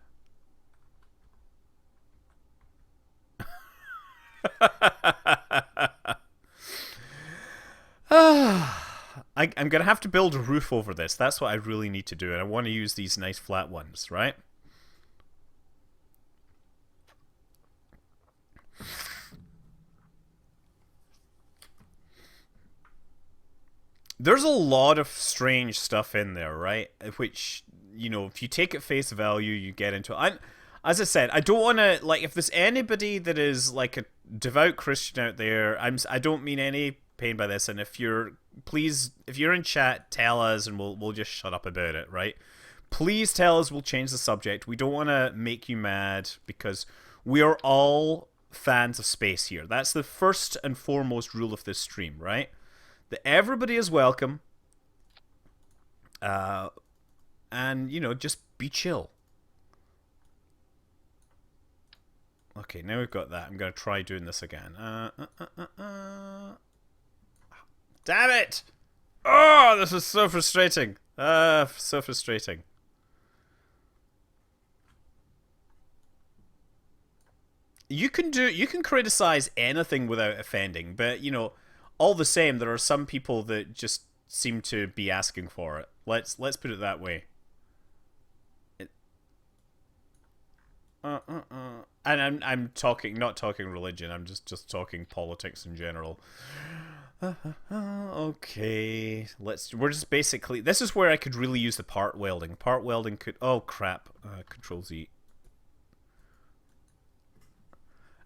I'm going to have to build a roof over this. That's what I really need to do, and I want to use these nice flat ones, right? There's a lot of strange stuff in there, right? Which, you know, if you take it face value, you get into it. As I said, I don't want to, like, if there's anybody that is like a devout Christian out there, I don't mean any pain by this, and if you're in chat, tell us and we'll just shut up about it, right? Please tell us, we'll change the subject. We don't want to make you mad because we are all fans of space here. That's the first and foremost rule of this stream, right? That everybody is welcome, and, you know, just be chill. Okay, now we've got that. I'm going to try doing this again. Damn it! Oh, this is so frustrating. So frustrating. you can criticize anything without offending, but you know, all the same, there are some people that just seem to be asking for it. Let's put it that way. It, and I'm talking not talking religion. I'm just talking politics in general. Okay, we're just basically. This is where I could really use the part welding. Part welding could. Oh crap! Control Z.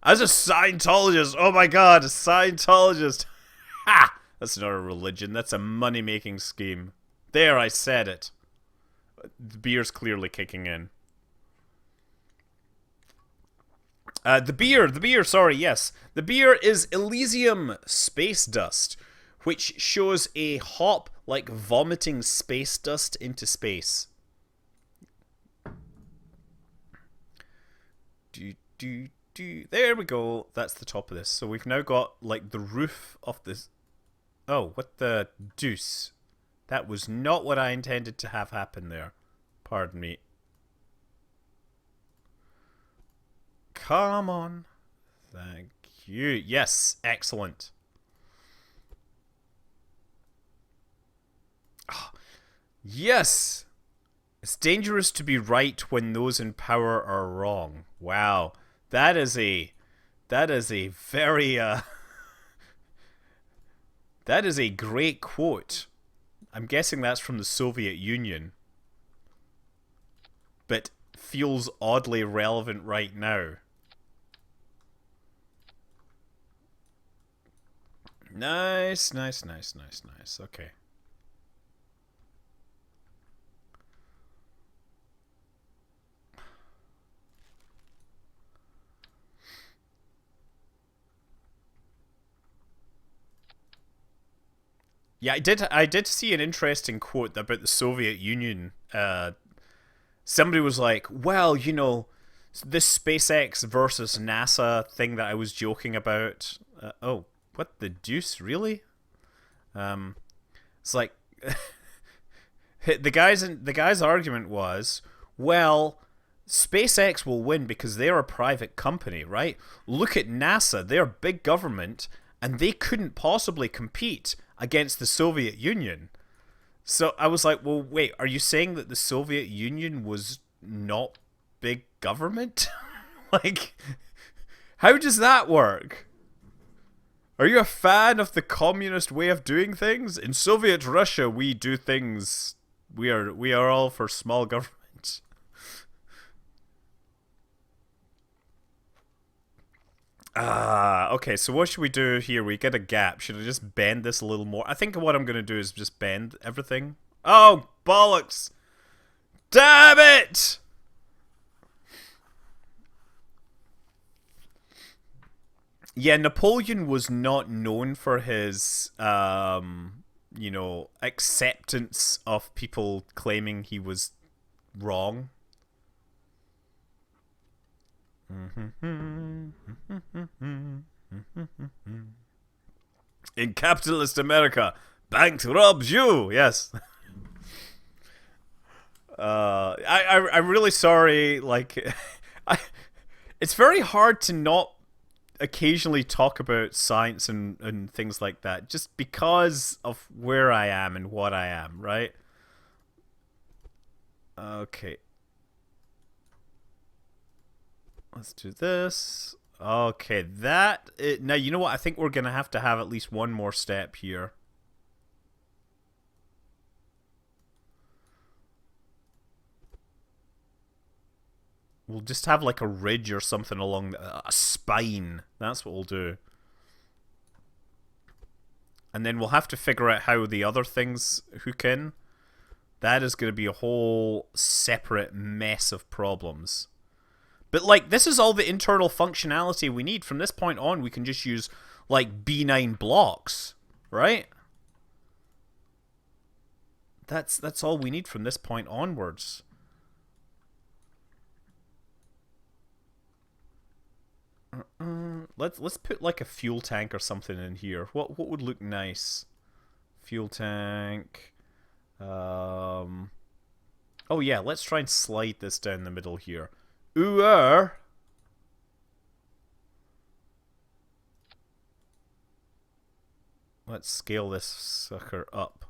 As a Scientologist, oh my god, a Scientologist. Ha! That's not a religion. That's a money-making scheme. There, I said it. The beer's clearly kicking in. The beer, sorry, yes. The beer is Elysium Space Dust, which shows a hop like vomiting space dust into space. There we go. That's the top of this. So we've now got like the roof of this. Oh, what the deuce? That was not what I intended to have happen there. Pardon me. Come on. Thank you. Yes, excellent. Oh, yes. It's dangerous to be right when those in power are wrong. Wow. That is a very that is a great quote. I'm guessing that's from the Soviet Union, but feels oddly relevant right now. Nice. Okay. Yeah, I did see an interesting quote about the Soviet Union. Somebody was like, "Well, you know, this SpaceX versus NASA thing that I was joking about." Oh, what the deuce, really? It's like the guy's argument was, "Well, SpaceX will win because they're a private company, right? Look at NASA; they're big government, and they couldn't possibly compete against the Soviet Union." So I was like, well, wait, are you saying that the Soviet Union was not big government? Like, how does that work? Are you a fan of the communist way of doing things? In Soviet Russia, we do things. We are all for small government. Okay, so what should we do here? We get a gap. Should I just bend this a little more? I think what I'm going to do is just bend everything. Oh, bollocks! Damn it! Yeah, Napoleon was not known for his, you know, acceptance of people claiming he was wrong. In capitalist America, banks robs you. Yes. I'm really sorry. Like, I, it's very hard to not occasionally talk about science and things like that, just because of where I am and what I am. Right. Okay. Let's do this. Okay, now you know what? I think we're gonna have to have at least one more step here. We'll just have like a ridge or something along a spine. That's what we'll do. And then we'll have to figure out how the other things hook in. That is going to be a whole separate mess of problems. But, like, this is all the internal functionality we need. From this point on, we can just use, like, B9 blocks, right? That's all we need from this point onwards. Let's put, like, a fuel tank or something in here. What would look nice? Fuel tank. Oh, yeah, let's try and slide this down the middle here. Ooh, Let's scale this sucker up.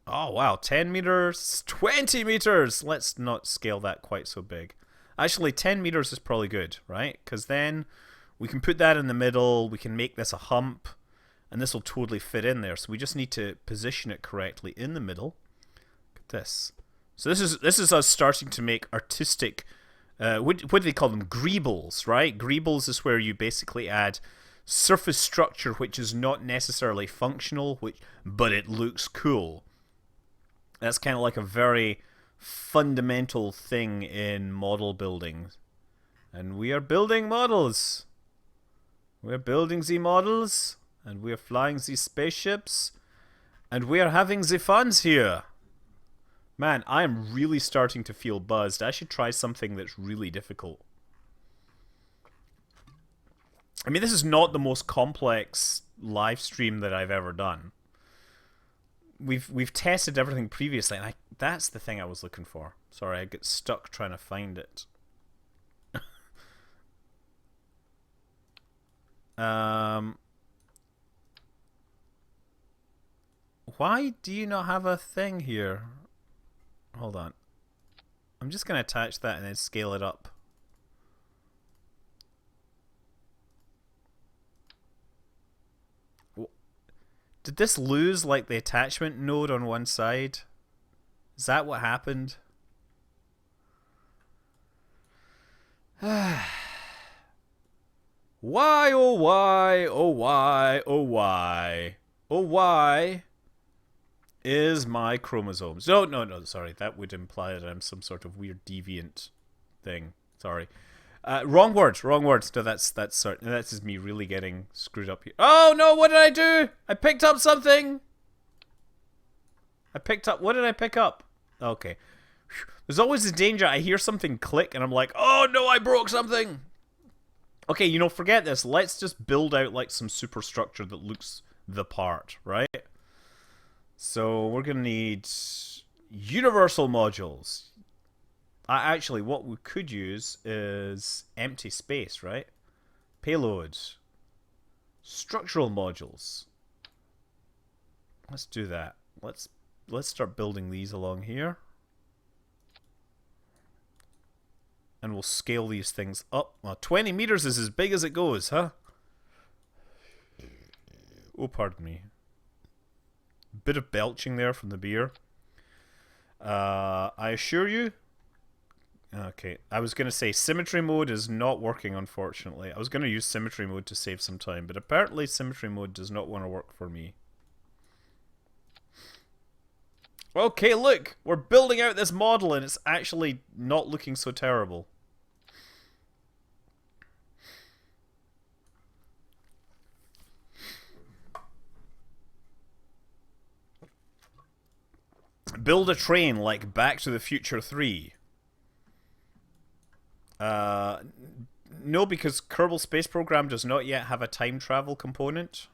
Oh, wow. 10 meters, 20 meters. Let's not scale that quite so big. Actually, 10 meters is probably good, right? Because then we can put that in the middle. We can make this a hump. And this will totally fit in there. So we just need to position it correctly in the middle. Look at this. So this is us starting to make artistic... what do they call them? Greebles, right? Greebles is where you basically add surface structure which is not necessarily functional, but it looks cool. That's kind of like a very fundamental thing in model building. And we are building models. We're building the models. And we're flying these spaceships. And we're having the funs here. Man, I am really starting to feel buzzed. I should try something that's really difficult. I mean, this is not the most complex live stream that I've ever done. We've tested everything previously, and that's the thing I was looking for. Sorry, I get stuck trying to find it. Why do you not have a thing here? Hold on. I'm just going to attach that and then scale it up. Did this lose like the attachment node on one side? Is that what happened? Why, oh why, oh why, oh why, oh why is my chromosomes? No, sorry. That would imply that I'm some sort of weird deviant thing. Sorry. Wrong words. No, that's just me really getting screwed up here. Oh no, what did I do? I picked up something. What did I pick up? Okay. There's always the danger I hear something click and I'm like, oh no, I broke something. Okay, you know, forget this. Let's just build out like some superstructure that looks the part, right? So we're gonna need universal modules. Actually, what we could use is empty space, right? Payloads. Structural modules. Let's do that. Let's start building these along here. And we'll scale these things up. Well, 20 meters is as big as it goes, huh? Oh, pardon me. Bit of belching there from the beer. I assure you... Okay, I was going to say symmetry mode is not working, unfortunately. I was going to use symmetry mode to save some time, but apparently symmetry mode does not want to work for me. Okay, look! We're building out this model and it's actually not looking so terrible. Build a train like Back to the Future 3. No, because Kerbal Space Program does not yet have a time travel component.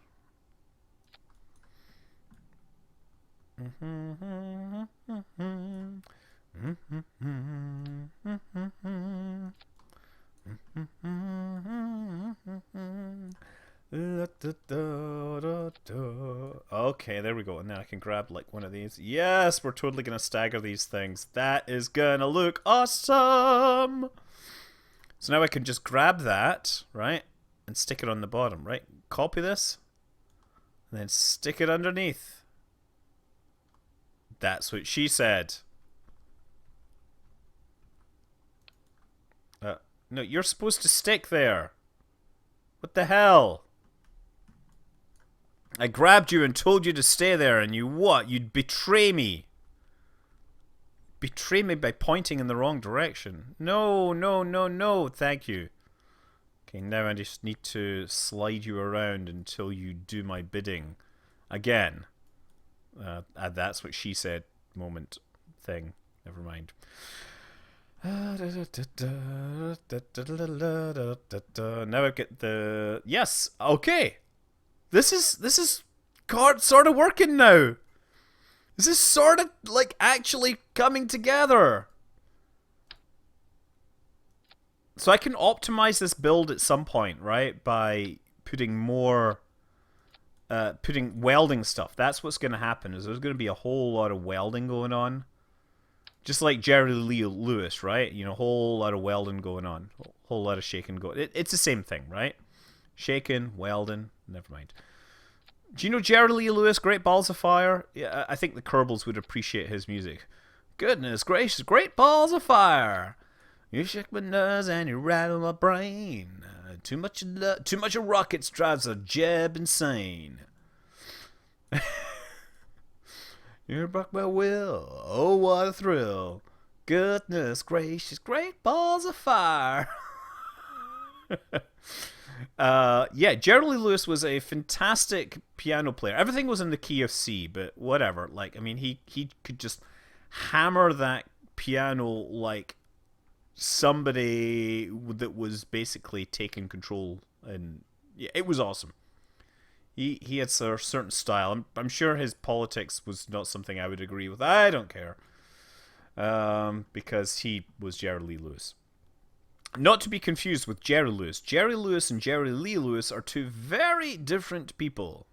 Okay, there we go. And then I can grab like one of these. Yes, we're totally gonna stagger these things. That is gonna look awesome. So now I can just grab that, right, and stick it on the bottom, right? Copy this, and then stick it underneath. That's what she said. No, you're supposed to stick there. What the hell? I grabbed you and told you to stay there, and you what? You'd betray me. Betray me by pointing in the wrong direction. No, thank you. Okay, now I just need to slide you around until you do my bidding. Again. That's what she said moment thing. Never mind. Now I get the... Yes, okay. This is sort of working now. This is sort of like actually coming together. So I can optimize this build at some point, right? By putting more, putting welding stuff. That's what's going to happen. Is there's going to be a whole lot of welding going on, just like Jerry Lee Lewis, right? You know, whole lot of welding going on, whole lot of shaking going. It's the same thing, right? Shaking, welding. Never mind. Do you know Jerry Lee Lewis? Great Balls of Fire. Yeah, I think the Kerbals would appreciate his music. Goodness gracious, Great Balls of Fire. You shake my nerves and you rattle my brain. Too much of rockets drives a Jeb insane. You broke my will. Oh, what a thrill. Goodness gracious, Great Balls of Fire. Yeah, Jerry Lee Lewis was a fantastic piano player. Everything was in the key of C, but whatever. Like, I mean, he could just hammer that piano like somebody that was basically taking control, and yeah, it was awesome. He had a certain style. I'm sure his politics was not something I would agree with. I don't care, because he was Jerry Lee Lewis. Not to be confused with Jerry Lewis. Jerry Lewis and Jerry Lee Lewis are two very different people.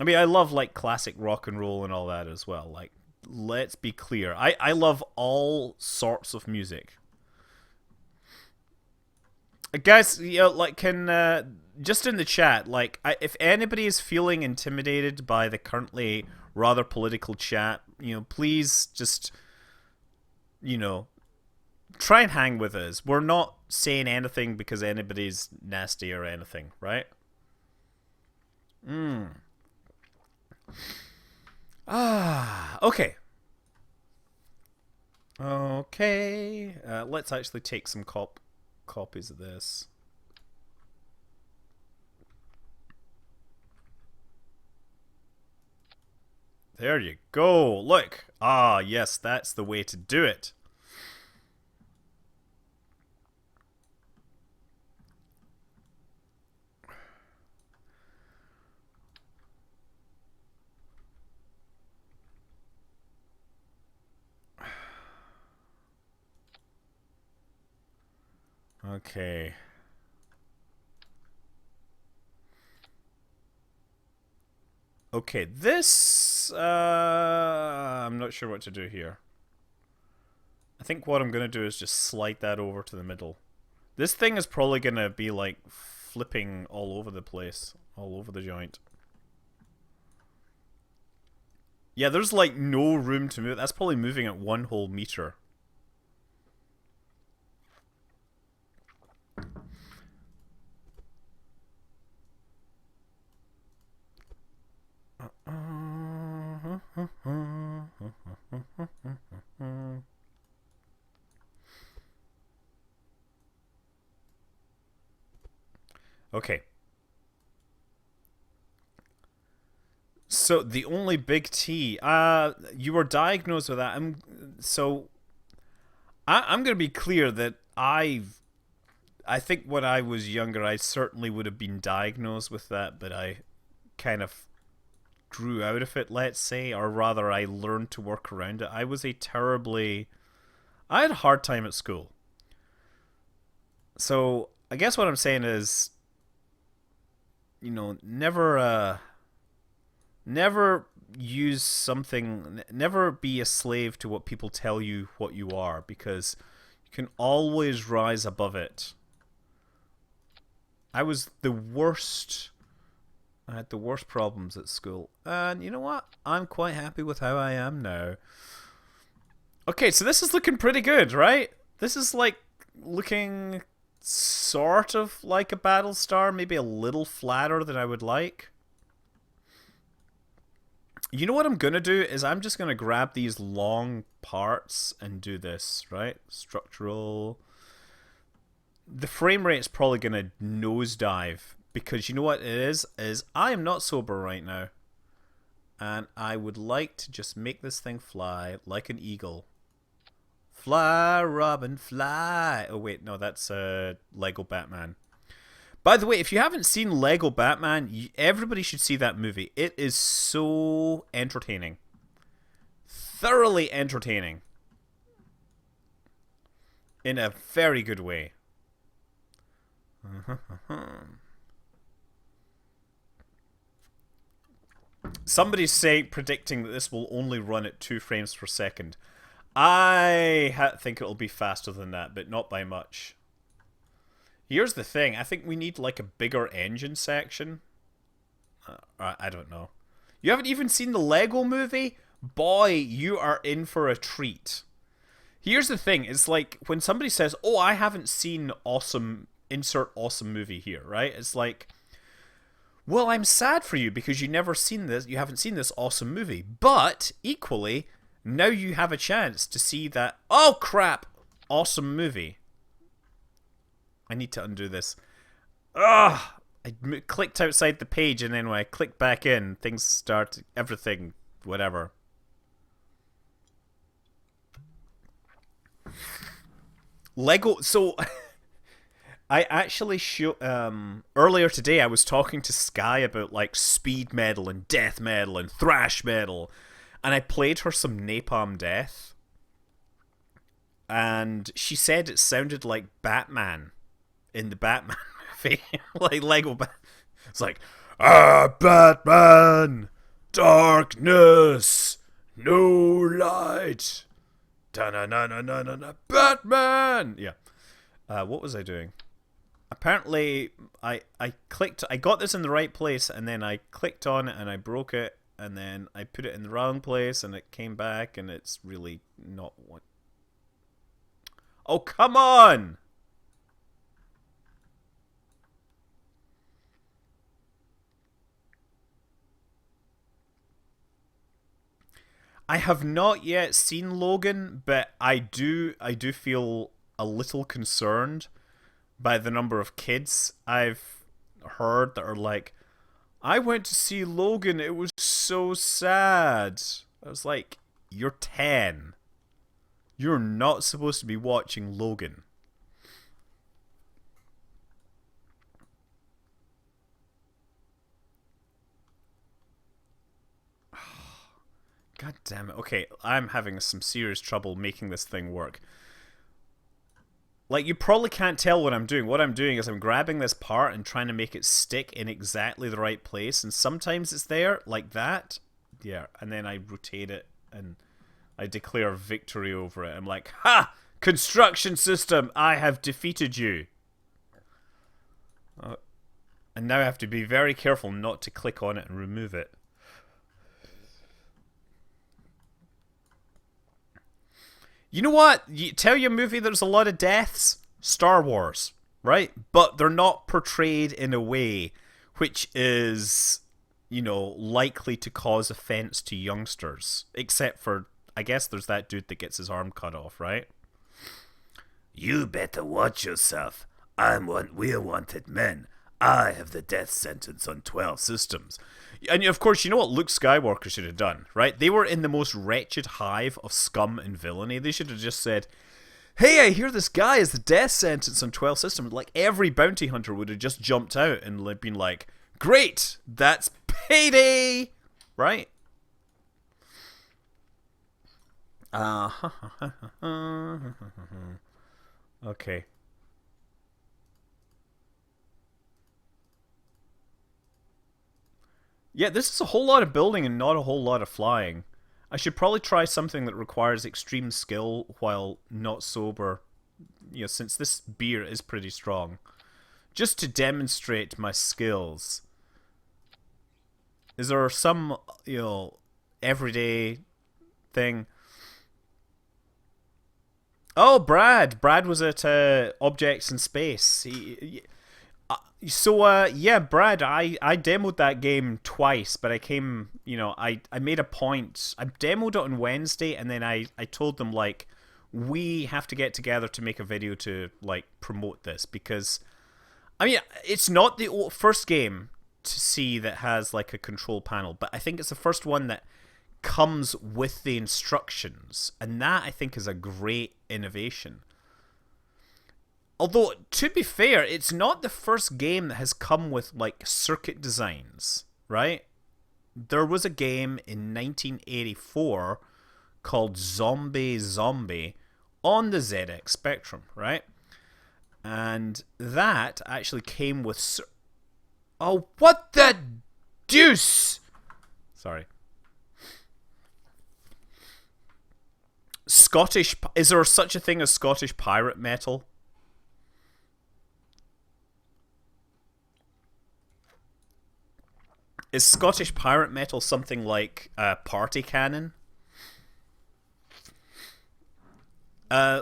I mean, I love like classic rock and roll and all that as well. Like, let's be clear. I love all sorts of music. Guys, you know, like, can just in the chat, like, if anybody is feeling intimidated by the currently rather political chat, you know, please just, you know, try and hang with us. We're not saying anything because anybody's nasty or anything, right? Okay. Okay. Let's actually take some copies of this. There you go. Look. Ah, yes, that's the way to do it. Okay. Okay, this... I'm not sure what to do here. I think what I'm going to do is just slide that over to the middle. This thing is probably going to be, like, flipping all over the place. All over the joint. Yeah, there's, like, no room to move. That's probably moving at 1 whole meter. Okay. So the only big T, you were diagnosed with that. I'm going to be clear that I think when I was younger, I certainly would have been diagnosed with that, but I kind of grew out of it, let's say, or rather I learned to work around it. I had a hard time at school. So I guess what I'm saying is, you know, never use something, never be a slave to what people tell you what you are, because you can always rise above it. I was the worst. I had the worst problems at school. And you know what? I'm quite happy with how I am now. Okay, so this is looking pretty good, right? This is like looking sort of like a Battlestar, maybe a little flatter than I would like. You know what I'm going to do is I'm just going to grab these long parts and do this, right? Structural. The frame rate's probably going to nosedive because you know what it is I am not sober right now. And I would like to just make this thing fly like an eagle. Fly, Robin, fly. Oh, wait, no, that's Lego Batman. By the way, if you haven't seen Lego Batman, everybody should see that movie. It is so entertaining. thoroughly entertaining. In a very good way. Somebody's predicting that this will only run at 2 frames per second. I think it'll be faster than that, but not by much. Here's the thing. I think we need like a bigger engine section. I don't know. You haven't even seen the Lego movie? Boy, you are in for a treat. Here's the thing. It's like when somebody says, oh, I haven't seen awesome, insert awesome movie here, right? It's like, well, I'm sad for you because you haven't seen this awesome movie. But equally, now you have a chance to see that, oh crap, awesome movie. I need to undo this. Ugh! I clicked outside the page, and then when I click back in, things start, everything, whatever. Lego, so I actually earlier today I was talking to Sky about like speed metal and death metal and thrash metal, and I played her some Napalm Death, and she said it sounded like Batman in the Batman movie. Like Lego it's like, Batman, darkness, no light, da-na-na-na-na-na, Batman. Yeah. What was I doing? Apparently, I got this in the right place, and then I clicked on it and I broke it, and then I put it in the wrong place and it came back, and it's really not what. Oh, come on! I have not yet seen Logan, but I do feel a little concerned by the number of kids I've heard that are like, I went to see Logan, it was so sad. I was like, you're 10. You're not supposed to be watching Logan. God damn it. Okay, I'm having some serious trouble making this thing work. Like, you probably can't tell what I'm doing. What I'm doing is I'm grabbing this part and trying to make it stick in exactly the right place. And sometimes it's there, like that. Yeah, and then I rotate it and I declare victory over it. I'm like, ha! Construction system, I have defeated you. And now I have to be very careful not to click on it and remove it. You know what? You tell your movie there's a lot of deaths? Star Wars, right? But they're not portrayed in a way which is, you know, likely to cause offense to youngsters. Except for, I guess there's that dude that gets his arm cut off, right? You better watch yourself. We're wanted men. I have the death sentence on 12 systems. And of course, you know what Luke Skywalker should have done, right? They were in the most wretched hive of scum and villainy. They should have just said, hey, I hear this guy has the death sentence on 12 systems. Like, every bounty hunter would have just jumped out and been like, great, that's payday, right? Okay. Yeah, this is a whole lot of building and not a whole lot of flying. I should probably try something that requires extreme skill while not sober, you know, since this beer is pretty strong. Just to demonstrate my skills. Is there some, you know, everyday thing? Oh, Brad! Brad was at Objects in Space. Yeah, Brad, I demoed that game twice, but I came, you know, I made a point. I demoed it on Wednesday, and then I told them, like, we have to get together to make a video to, like, promote this, because, I mean, it's not the first game to see that has, like, a control panel, but I think it's the first one that comes with the instructions, and that, I think, is a great innovation. Although, to be fair, it's not the first game that has come with, like, circuit designs, right? There was a game in 1984 called Zombie Zombie on the ZX Spectrum, right? And that actually came with... Oh, what the deuce? Sorry. Scottish... Is there such a thing as Scottish pirate metal? Is Scottish pirate metal something like Party Cannon?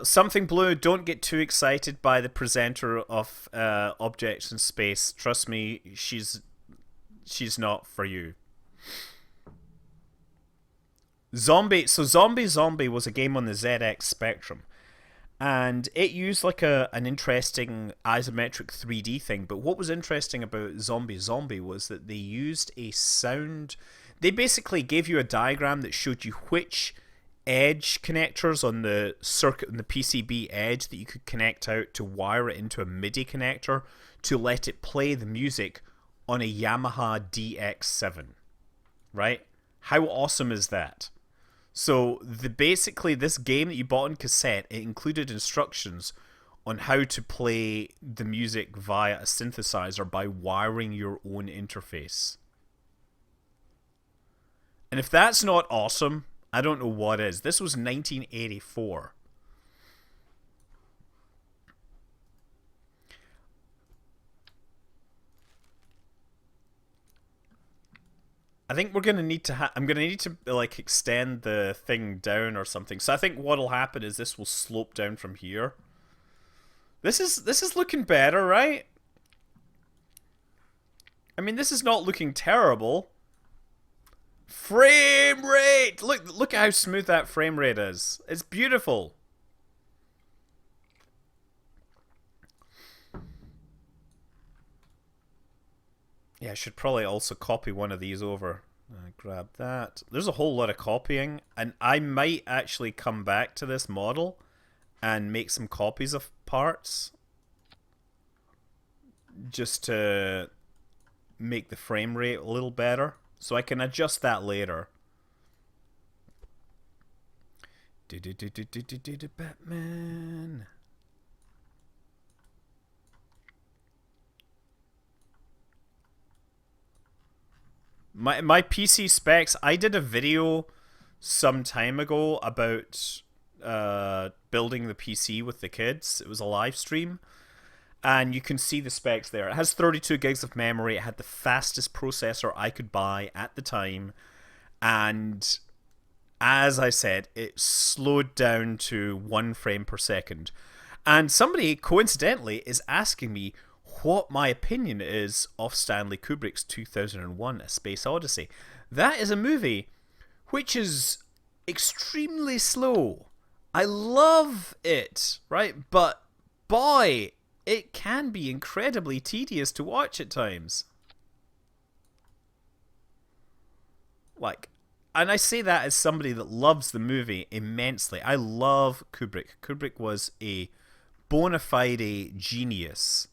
Something Blue, don't get too excited by the presenter of Objects in Space. Trust me, she's not for you. Zombie Zombie was a game on the ZX Spectrum. And it used like an interesting isometric 3D thing. But what was interesting about Zombie Zombie was that they used a sound... They basically gave you a diagram that showed you which edge connectors on the circuit, on the PCB edge, that you could connect out to wire it into a MIDI connector to let it play the music on a Yamaha DX7. Right? How awesome is that? So basically this game that you bought on cassette, it included instructions on how to play the music via a synthesizer by wiring your own interface. And if that's not awesome, I don't know what is. This was 1984. I think we're gonna need to. I'm gonna need to like extend the thing down or something. So I think what'll happen is this will slope down from here. This is looking better, right? I mean, this is not looking terrible. Frame rate. Look at how smooth that frame rate is. It's beautiful. Yeah, I should probably also copy one of these over. Grab that. There's a whole lot of copying, and I might actually come back to this model and make some copies of parts just to make the frame rate a little better, so I can adjust that later. Batman. My PC specs, I did a video some time ago about building the PC with the kids. It was a live stream, and you can see the specs there. It has 32 gigs of memory. It had the fastest processor I could buy at the time, and as I said, it slowed down to 1 frame per second. And somebody, coincidentally, is asking me what my opinion is of Stanley Kubrick's 2001: A Space Odyssey. That is a movie which is extremely slow. I love it, right? But boy, it can be incredibly tedious to watch at times. Like, and I say that as somebody that loves the movie immensely. I love Kubrick. Kubrick was a bona fide genius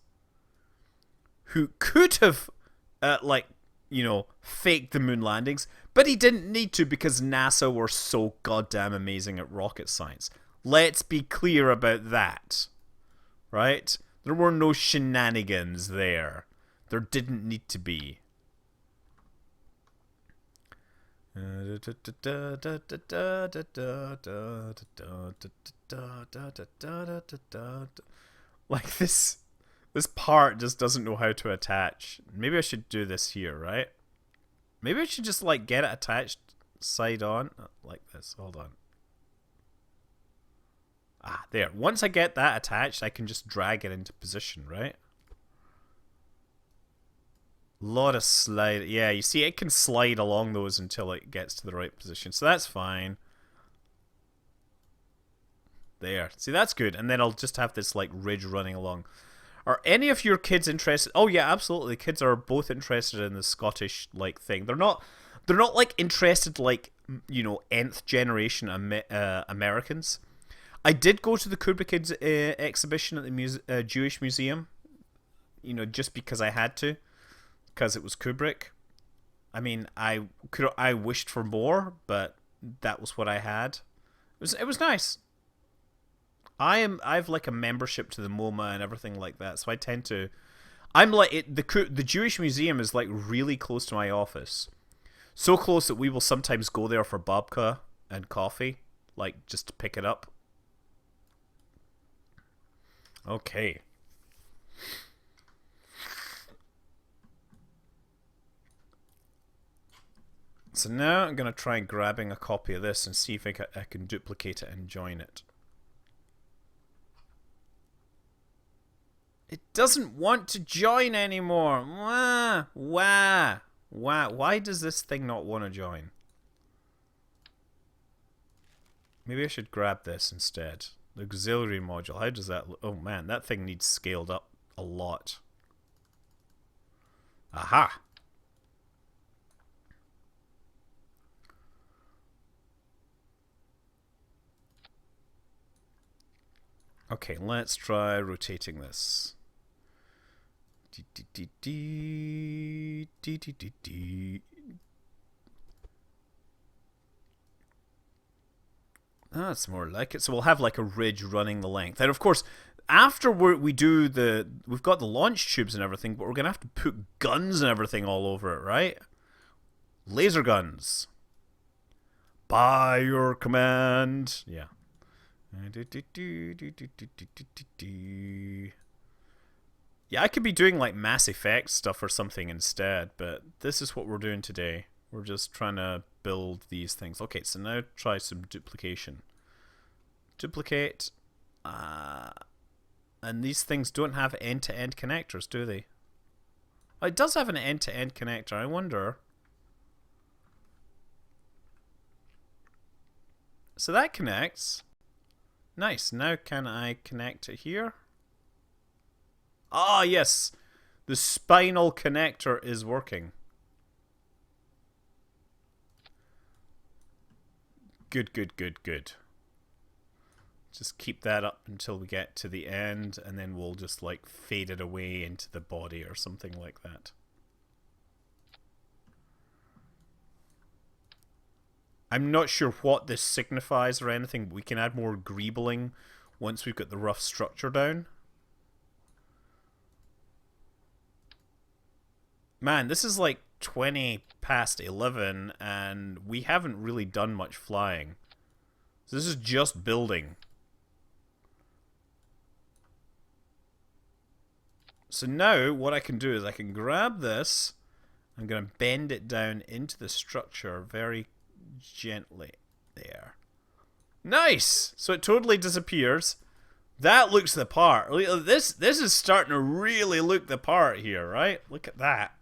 who could have, faked the moon landings, but he didn't need to because NASA were so goddamn amazing at rocket science. Let's be clear about that, right? There were no shenanigans there. There didn't need to be. Like this part just doesn't know how to attach. Maybe I should do this here, right? Maybe I should just like get it attached side on like this. Hold on. Ah, there. Once I get that attached, I can just drag it into position, right? Lot of slide. Yeah, you see it can slide along those until it gets to the right position. So that's fine. There. See, that's good. And then I'll just have this like ridge running along. Are any of your kids interested? Oh yeah, absolutely. Kids are both interested in the Scottish like thing. They're not like interested like, nth generation Americans. I did go to the Kubrick exhibition at the Jewish Museum. Just because I had to, because it was Kubrick. I mean, I wished for more, but that was what I had. It was nice. I've like a membership to the MoMA and everything like that, so I tend to. I'm like the Jewish Museum is like really close to my office, so close that we will sometimes go there for babka and coffee, like just to pick it up. Okay. So now I'm going to try grabbing a copy of this and see if I can duplicate it and join it. It doesn't want to join anymore. Wah, wah, wah. Why does this thing not want to join? Maybe I should grab this instead. The auxiliary module. How does that look? Oh man, that thing needs scaled up a lot. Aha! Okay, let's try rotating this. That's more like it. So we'll have like a ridge running the length. And of course, after we've got the launch tubes and everything, but we're going to have to put guns and everything all over it, right? Laser guns. By your command. Yeah. Yeah, I could be doing like Mass Effect stuff or something instead, but this is what we're doing today. We're just trying to build these things. Okay, so now try some duplication. Duplicate. And these things don't have end-to-end connectors, do they? Oh, it does have an end-to-end connector. I wonder. So that connects. Nice. Now can I connect it here? Ah, yes. The spinal connector is working. Good, good, good, good. Just keep that up until we get to the end, and then we'll just like fade it away into the body or something like that. I'm not sure what this signifies or anything, but we can add more greebling once we've got the rough structure down. Man, this is like 20 past 11, and we haven't really done much flying. So this is just building. So now what I can do is I can grab this. I'm going to bend it down into the structure very gently. There. Nice! So it totally disappears. That looks the part. This is starting to really look the part here, right? Look at that.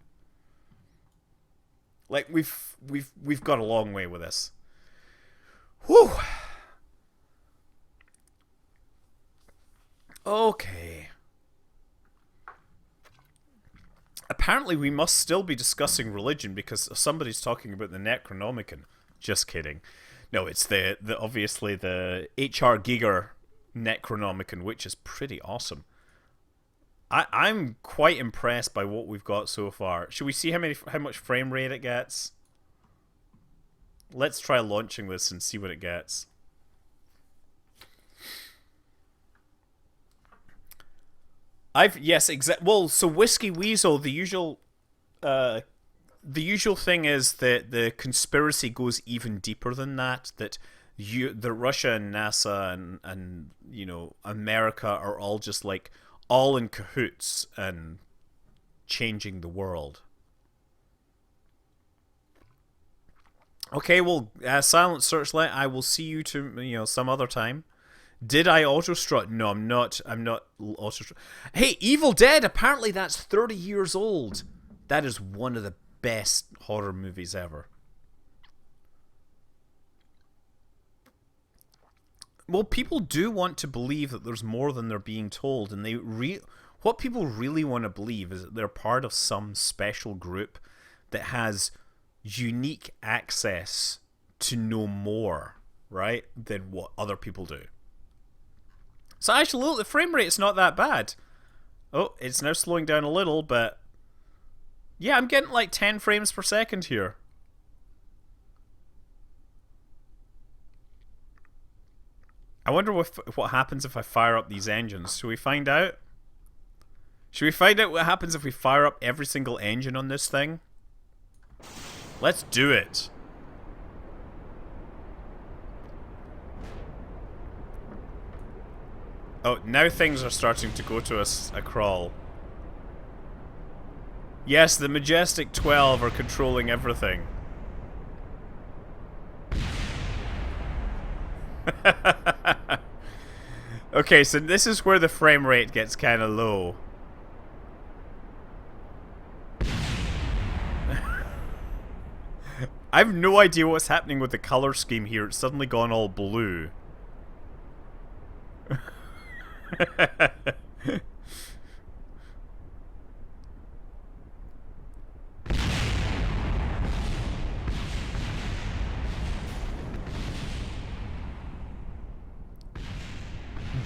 Like we've got a long way with this. Whew. Okay. Apparently we must still be discussing religion because somebody's talking about the Necronomicon. Just kidding. No, it's the obviously the HR Giger Necronomicon, which is pretty awesome. I'm quite impressed by what we've got so far. Should we see how much frame rate it gets? Let's try launching this and see what it gets. Well, so Whiskey Weasel, the usual thing is that the conspiracy goes even deeper than that. That the Russia and NASA and you know America are all just like all in cahoots and changing the world. Okay, well, Silent Searchlight, I will see you some other time. Did I auto-strut? No, I'm not auto-strut. Hey, Evil Dead, apparently that's 30 years old. That is one of the best horror movies ever. Well, people do want to believe that there's more than they're being told, and what people really want to believe is that they're part of some special group that has unique access to know more, right, than what other people do. So actually, look, the frame rate's not that bad. Oh, it's now slowing down a little, but yeah, I'm getting like 10 frames per second here. I wonder what happens if I fire up these engines. Should we find out? Should we find out what happens if we fire up every single engine on this thing? Let's do it. Oh, now things are starting to go to a crawl. Yes, the Majestic 12 are controlling everything. Okay, so this is where the frame rate gets kind of low. I have no idea what's happening with the color scheme here. It's suddenly gone all blue.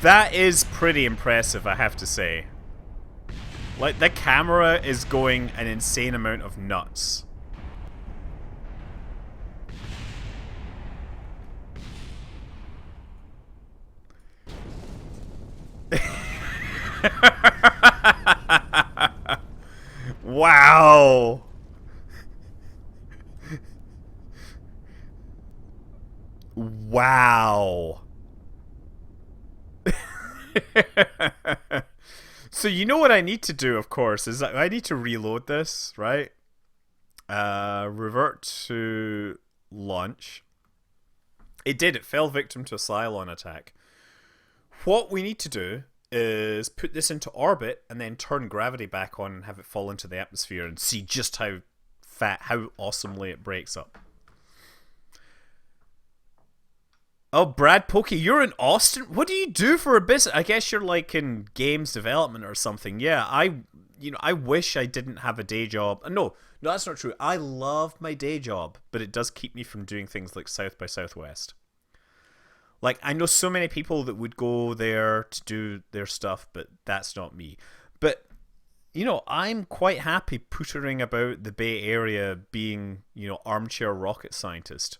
That is pretty impressive, I have to say. Like, the camera is going an insane amount of nuts. Wow. Wow. So you know what I need to do, of course, is I need to reload this, right? Revert to launch. It did. It fell victim to a Cylon attack. What we need to do is put this into orbit and then turn gravity back on and have it fall into the atmosphere and see just how awesomely it breaks up. Oh, Brad Pokey, you're in Austin? What do you do for a business? I guess you're like in games development or something. Yeah, I wish I didn't have a day job. No, that's not true. I love my day job, but it does keep me from doing things like South by Southwest. Like, I know so many people that would go there to do their stuff, but that's not me. But, I'm quite happy pootering about the Bay Area being, armchair rocket scientist.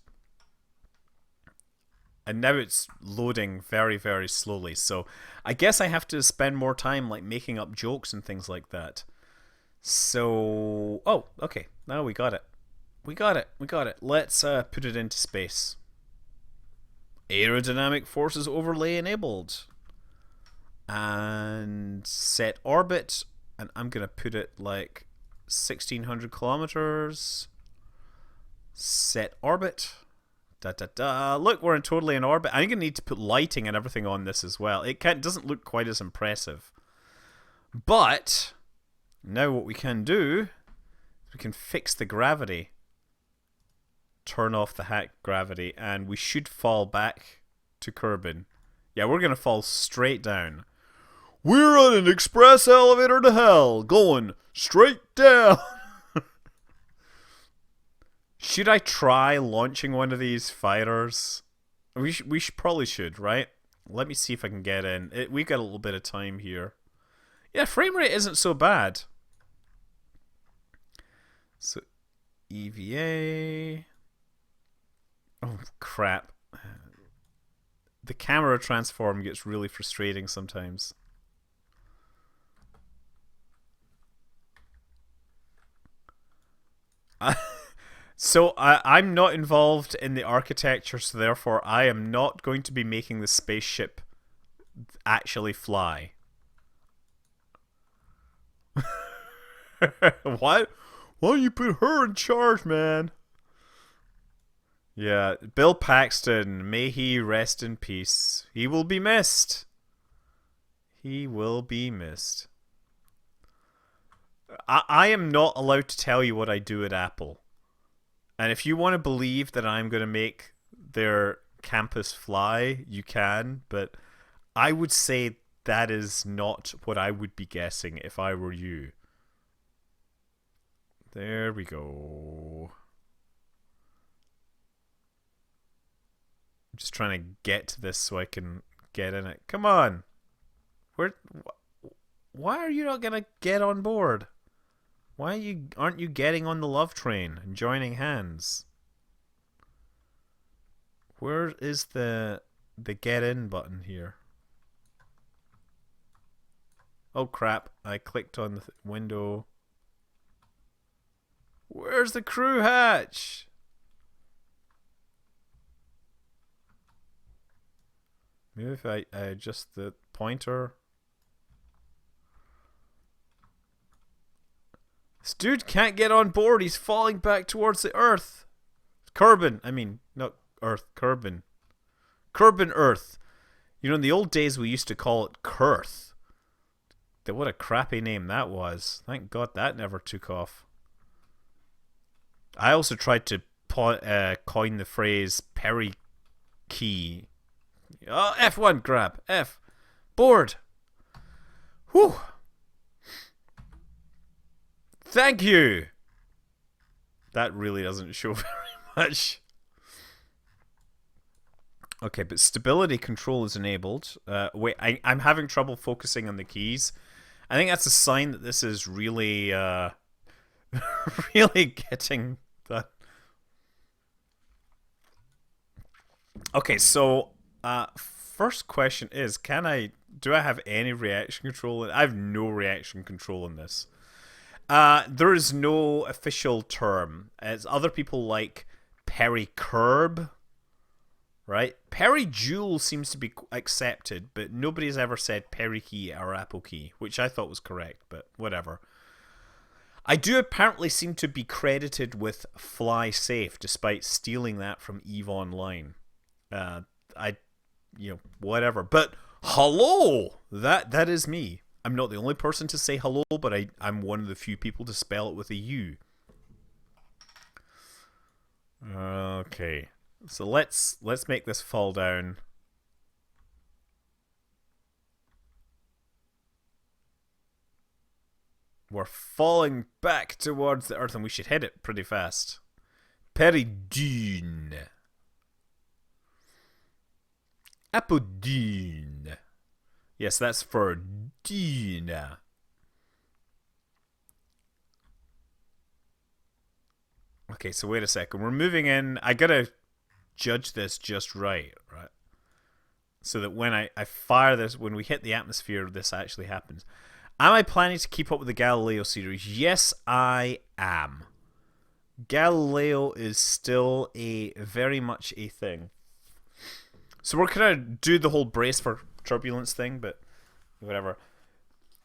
And now it's loading very, very slowly. So I guess I have to spend more time like making up jokes and things like that. So, oh, okay. Now we got it. We got it. Let's put it into space. Aerodynamic forces overlay enabled. And set orbit. And I'm going to put it like 1,600 kilometers. Set orbit. Look, we're totally in orbit. I'm going to need to put lighting and everything on this as well. It doesn't look quite as impressive. But now what we can do is we can fix the gravity. Turn off the hack gravity and we should fall back to Kerbin. Yeah, we're going to fall straight down. We're on an express elevator to hell, going straight down. Should I try launching one of these fighters? We probably should, right? Let me see if I can get in. We've got a little bit of time here. Yeah, frame rate isn't so bad. So, EVA. Oh, crap. The camera transform gets really frustrating sometimes. So I'm not involved in the architecture, so therefore I am not going to be making the spaceship actually fly. Why don't you put her in charge, man? Yeah, Bill Paxton, may he rest in peace. He will be missed. He will be missed. I am not allowed to tell you what I do at Apple. And if you want to believe that I'm going to make their campus fly, you can. But I would say that is not what I would be guessing if I were you. There we go. I'm just trying to get to this so I can get in it. Come on. Why are you not going to get on board? Why aren't you getting on the love train and joining hands? Where is the... the get in button here. Oh crap, I clicked on the window. Where's the crew hatch? Maybe if I adjust the pointer. This dude can't get on board. He's falling back towards the Earth. Kerbin. I mean, not Earth. Kerbin. Kerbin Earth. You know, in the old days we used to call it Kurth. What a crappy name that was. Thank God that never took off. I also tried to coin the phrase Perry key. Oh, F1 grab. F. Board. Whew. Thank you. That really doesn't show very much. Okay, but stability control is enabled. Wait, I'm having trouble focusing on the keys. I think that's a sign that this is really, really getting that. Okay, so first question is, do I have any reaction control? I have no reaction control in this. There is no official term. It's other people like Perry-curb, right? Perry-jewel seems to be accepted, but nobody's ever said Perry-key or Apple-key, which I thought was correct, but whatever. I do apparently seem to be credited with Fly Safe, despite stealing that from EVE Online. Whatever. But hello! That is me. I'm not the only person to say hello, but I'm one of the few people to spell it with a U. Okay. So let's make this fall down. We're falling back towards the Earth, and we should hit it pretty fast. Peridune. Apodune. Yes, that's for Dina. Okay, so wait a second. We're moving in. I gotta judge this just right? So that when I fire this, when we hit the atmosphere, this actually happens. Am I planning to keep up with the Galileo series? Yes, I am. Galileo is still very much a thing. So we're gonna do the whole brace for turbulence thing, but whatever.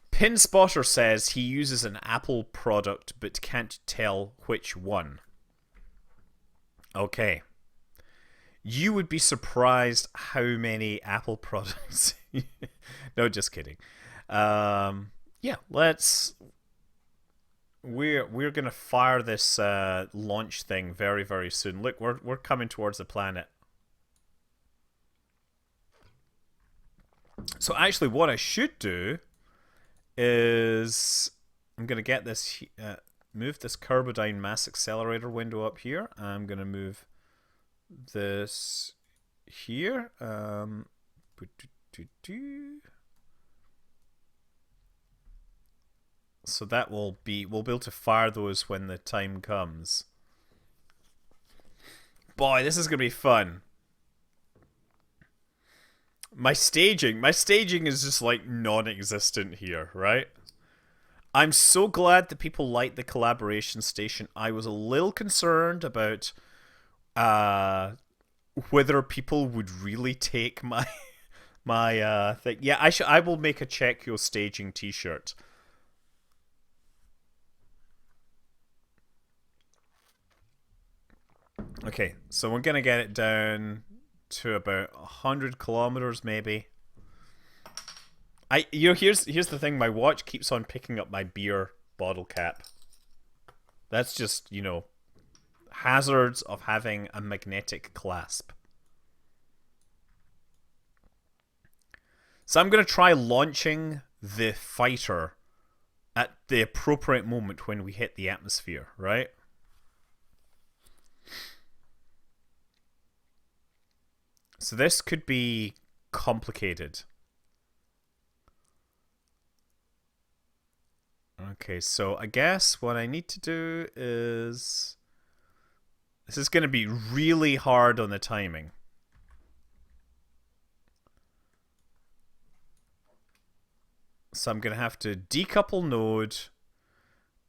Pin Spotter says he uses an Apple product but can't tell which one. Okay. You would be surprised how many Apple products. No, just kidding. Yeah, we're gonna fire this launch thing very, very soon. Look, we're coming towards the planet. So actually, what I should do is I'm gonna get this move this Carbodyne mass accelerator window up here. I'm gonna move this here. So that we'll be able to fire those when the time comes. Boy, this is gonna be fun. My staging is just like non-existent here, right? I'm so glad that people like the collaboration station. I was a little concerned about whether people would really take my thing. Yeah, I will make a check your staging t-shirt. Okay, so we're gonna get it down to about 100 kilometers, maybe. Here's the thing. My watch keeps on picking up my beer bottle cap. That's just, hazards of having a magnetic clasp. So I'm gonna try launching the fighter at the appropriate moment when we hit the atmosphere, right? So this could be complicated. Okay, so I guess what I need to do is... This is going to be really hard on the timing. So I'm going to have to decouple node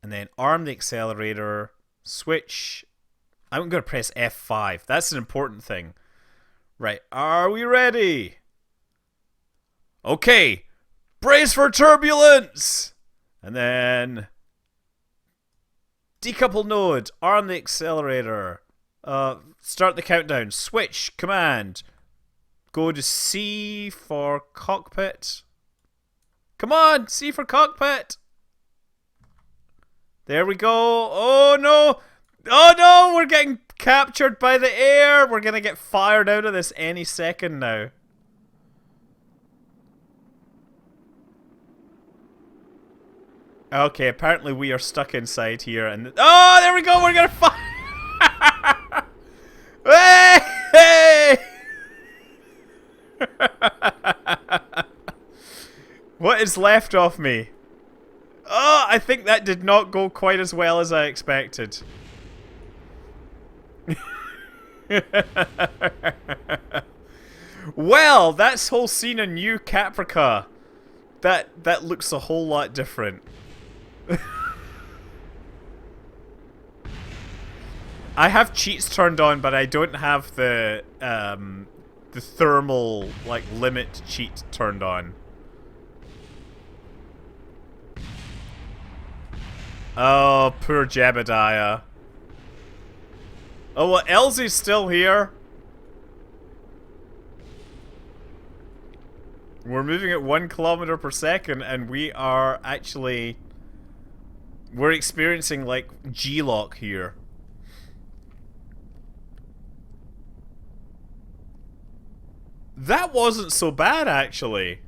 and then arm the accelerator, switch. I'm going to press F5. That's an important thing. Right, are we ready? Okay, brace for turbulence! And then decouple node, arm the accelerator, start the countdown, switch, command, go to C for cockpit. Come on, C for cockpit. There we go. Oh no! Oh no! We're getting captured by the air! We're gonna get fired out of this any second now. Okay, apparently we are stuck inside here and... Oh, there we go! We're gonna fire! Hey! What is left of me? Oh, I think that did not go quite as well as I expected. Well, that's whole scene in New Caprica. That looks a whole lot different. I have cheats turned on, but I don't have the thermal like limit cheat turned on. Oh, poor Jebediah. Oh, well, Elsie's still here. We're moving at 1 kilometer per second, and we are actually... We're experiencing, like, G-lock here. That wasn't so bad, actually.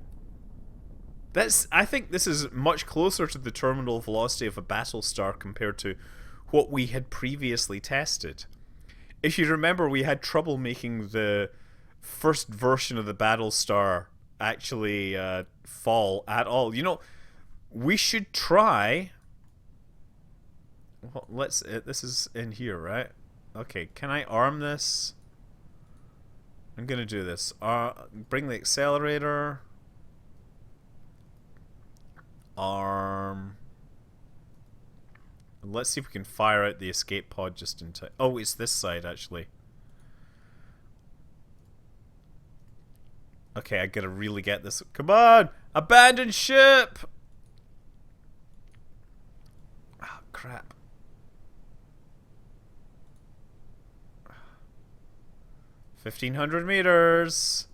I think this is much closer to the terminal velocity of a Battlestar compared to what we had previously tested. If you remember, we had trouble making the first version of the Battlestar actually fall at all. You know, we should try... Well, this is in here, right? Okay, can I arm this? I'm gonna do this. Bring the accelerator... Arm. Let's see if we can fire out the escape pod just in time. Oh, it's this side, actually. Okay, I gotta really get this. Come on! Abandon ship! Ah, oh, crap. $1,500 meters.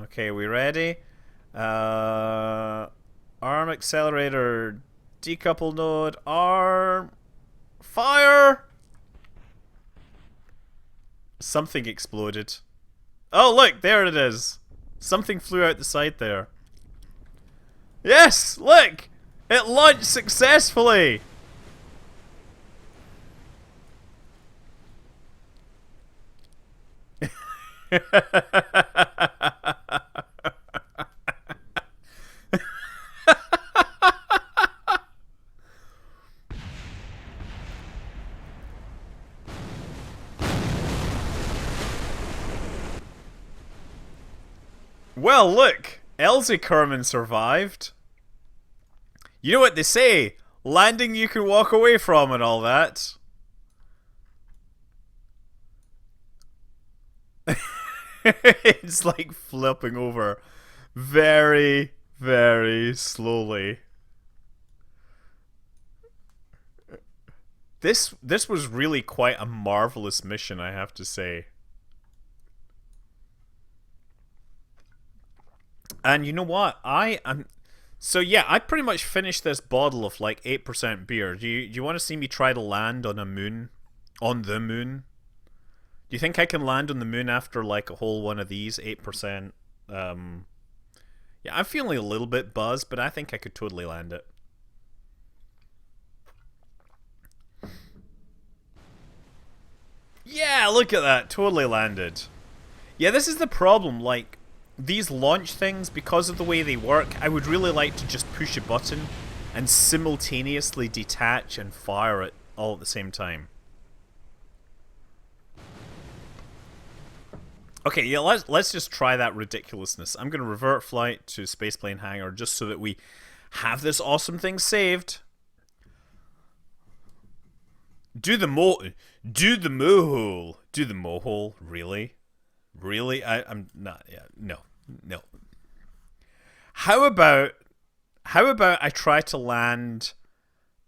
Okay, we ready? Arm accelerator, decouple node, arm, fire! Something exploded. Oh, look, there it is. Something flew out the side there. Yes, look! It launched successfully! Well, look! Elsie Kerman survived. You know what they say, landing you can walk away from and all that. It's like flipping over very, very slowly. This was really quite a marvelous mission, I have to say. And you know what? So yeah, I pretty much finished this bottle of like 8% beer. Do you want to see me try to land on a moon? On the moon? Do you think I can land on the moon after like a whole one of these 8%? Yeah, I'm feeling a little bit buzzed, but I think I could totally land it. Yeah, look at that. Totally landed. Yeah, this is the problem. Like, these launch things, because of the way they work, I would really like to just push a button and simultaneously detach and fire it all at the same time. Okay, yeah, let's just try that ridiculousness. I'm going to revert flight to spaceplane hangar just so that we have this awesome thing saved. Do the mohole. Do the mohole. Really? Really? I'm not. Yeah. No. No. How about I try to land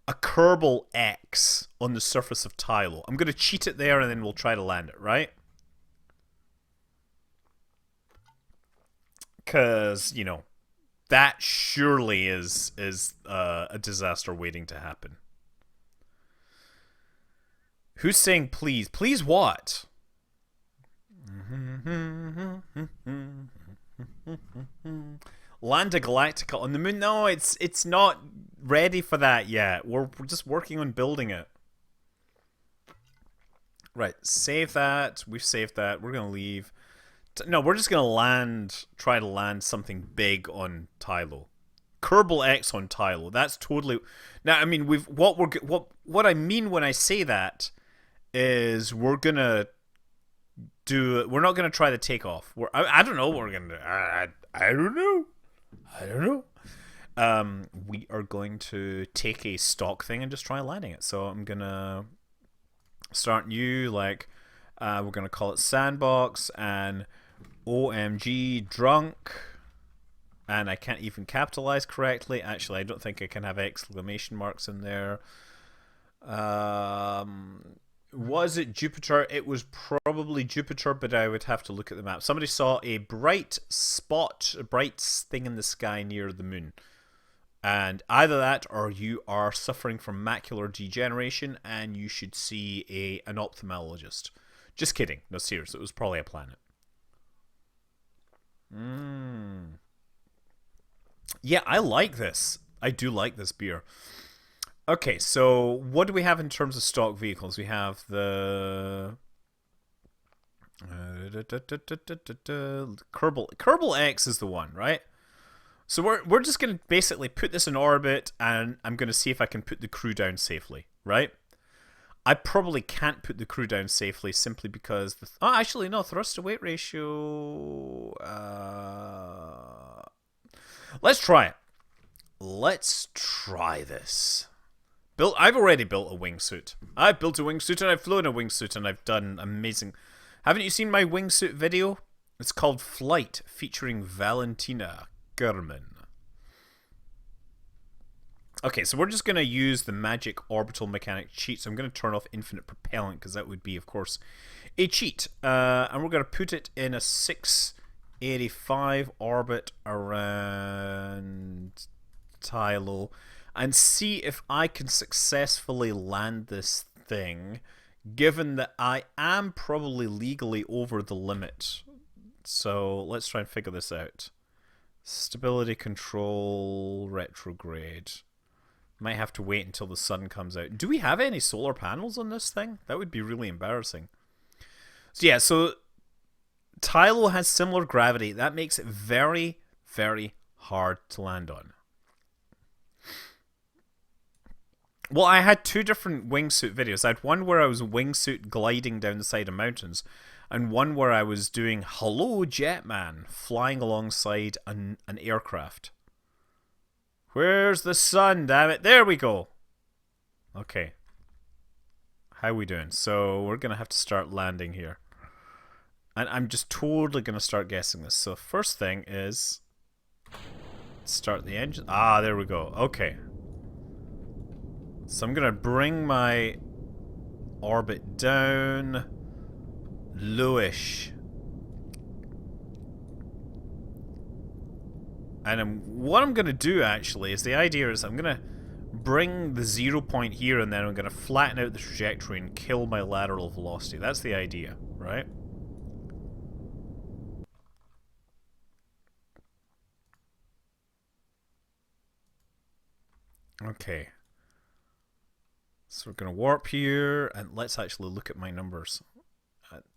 a Kerbal X on the surface of Tylo? I'm gonna cheat it there, and then we'll try to land it. Right? Because that surely is a disaster waiting to happen. Who's saying please? Please what? Land a Galactica on the moon? No, it's not ready for that yet. We're just working on building it. Right, save that. We've saved that. We're gonna leave. No, we're just gonna try to land something big on Tylo. Kerbal X on Tylo. That's totally. Now, I mean, what I mean when I say that is we're gonna do. We're not gonna try to take off. I don't know what we're gonna do. I don't know. I don't know. We are going to take a stock thing and just try landing it. So I'm gonna start new. Like, we're gonna call it Sandbox and OMG drunk. And I can't even capitalize correctly. Actually, I don't think I can have exclamation marks in there. Was it Jupiter? It was probably Jupiter, but I would have to look at the map. Somebody saw a bright spot, a bright thing in the sky near the moon. And either that or you are suffering from macular degeneration and you should see an ophthalmologist. Just kidding. No, seriously, it was probably a planet. Yeah, I like this. I do like this beer. Okay, so what do we have in terms of stock vehicles? We have the Kerbal X is the one, right? So we're just gonna basically put this in orbit, and I'm gonna see if I can put the crew down safely, right? I probably can't put the crew down safely simply because actually no, thrust to weight ratio. Let's try it. Let's try this. I've already built a wingsuit. I've built a wingsuit and I've flown a wingsuit and I've done amazing. Haven't you seen my wingsuit video? It's called Flight, featuring Valentina German. Okay, so we're just going to use the magic orbital mechanic cheat. So I'm going to turn off infinite propellant because that would be, of course, a cheat. And we're going to put it in a 685 orbit around Tylo and see if I can successfully land this thing, given that I am probably legally over the limit. So let's try and figure this out. Stability control, retrograde. Might have to wait until the sun comes out. Do we have any solar panels on this thing? That would be really embarrassing. So yeah, so Tylo has similar gravity. That makes it very, very hard to land on. Well, I had two different wingsuit videos. I had one where I was wingsuit gliding down the side of mountains, and one where I was doing Hello Jetman, flying alongside an aircraft. Where's the sun, damn it? There we go. Okay. How are we doing? So we're going to have to start landing here. And I'm just totally going to start guessing this. So first thing is start the engine. Ah, there we go. Okay. So I'm going to bring my orbit down lowish. And what I'm going to do actually is the idea is I'm going to bring the 0 point here and then I'm going to flatten out the trajectory and kill my lateral velocity. That's the idea, right? Okay. So we're going to warp here, and let's actually look at my numbers.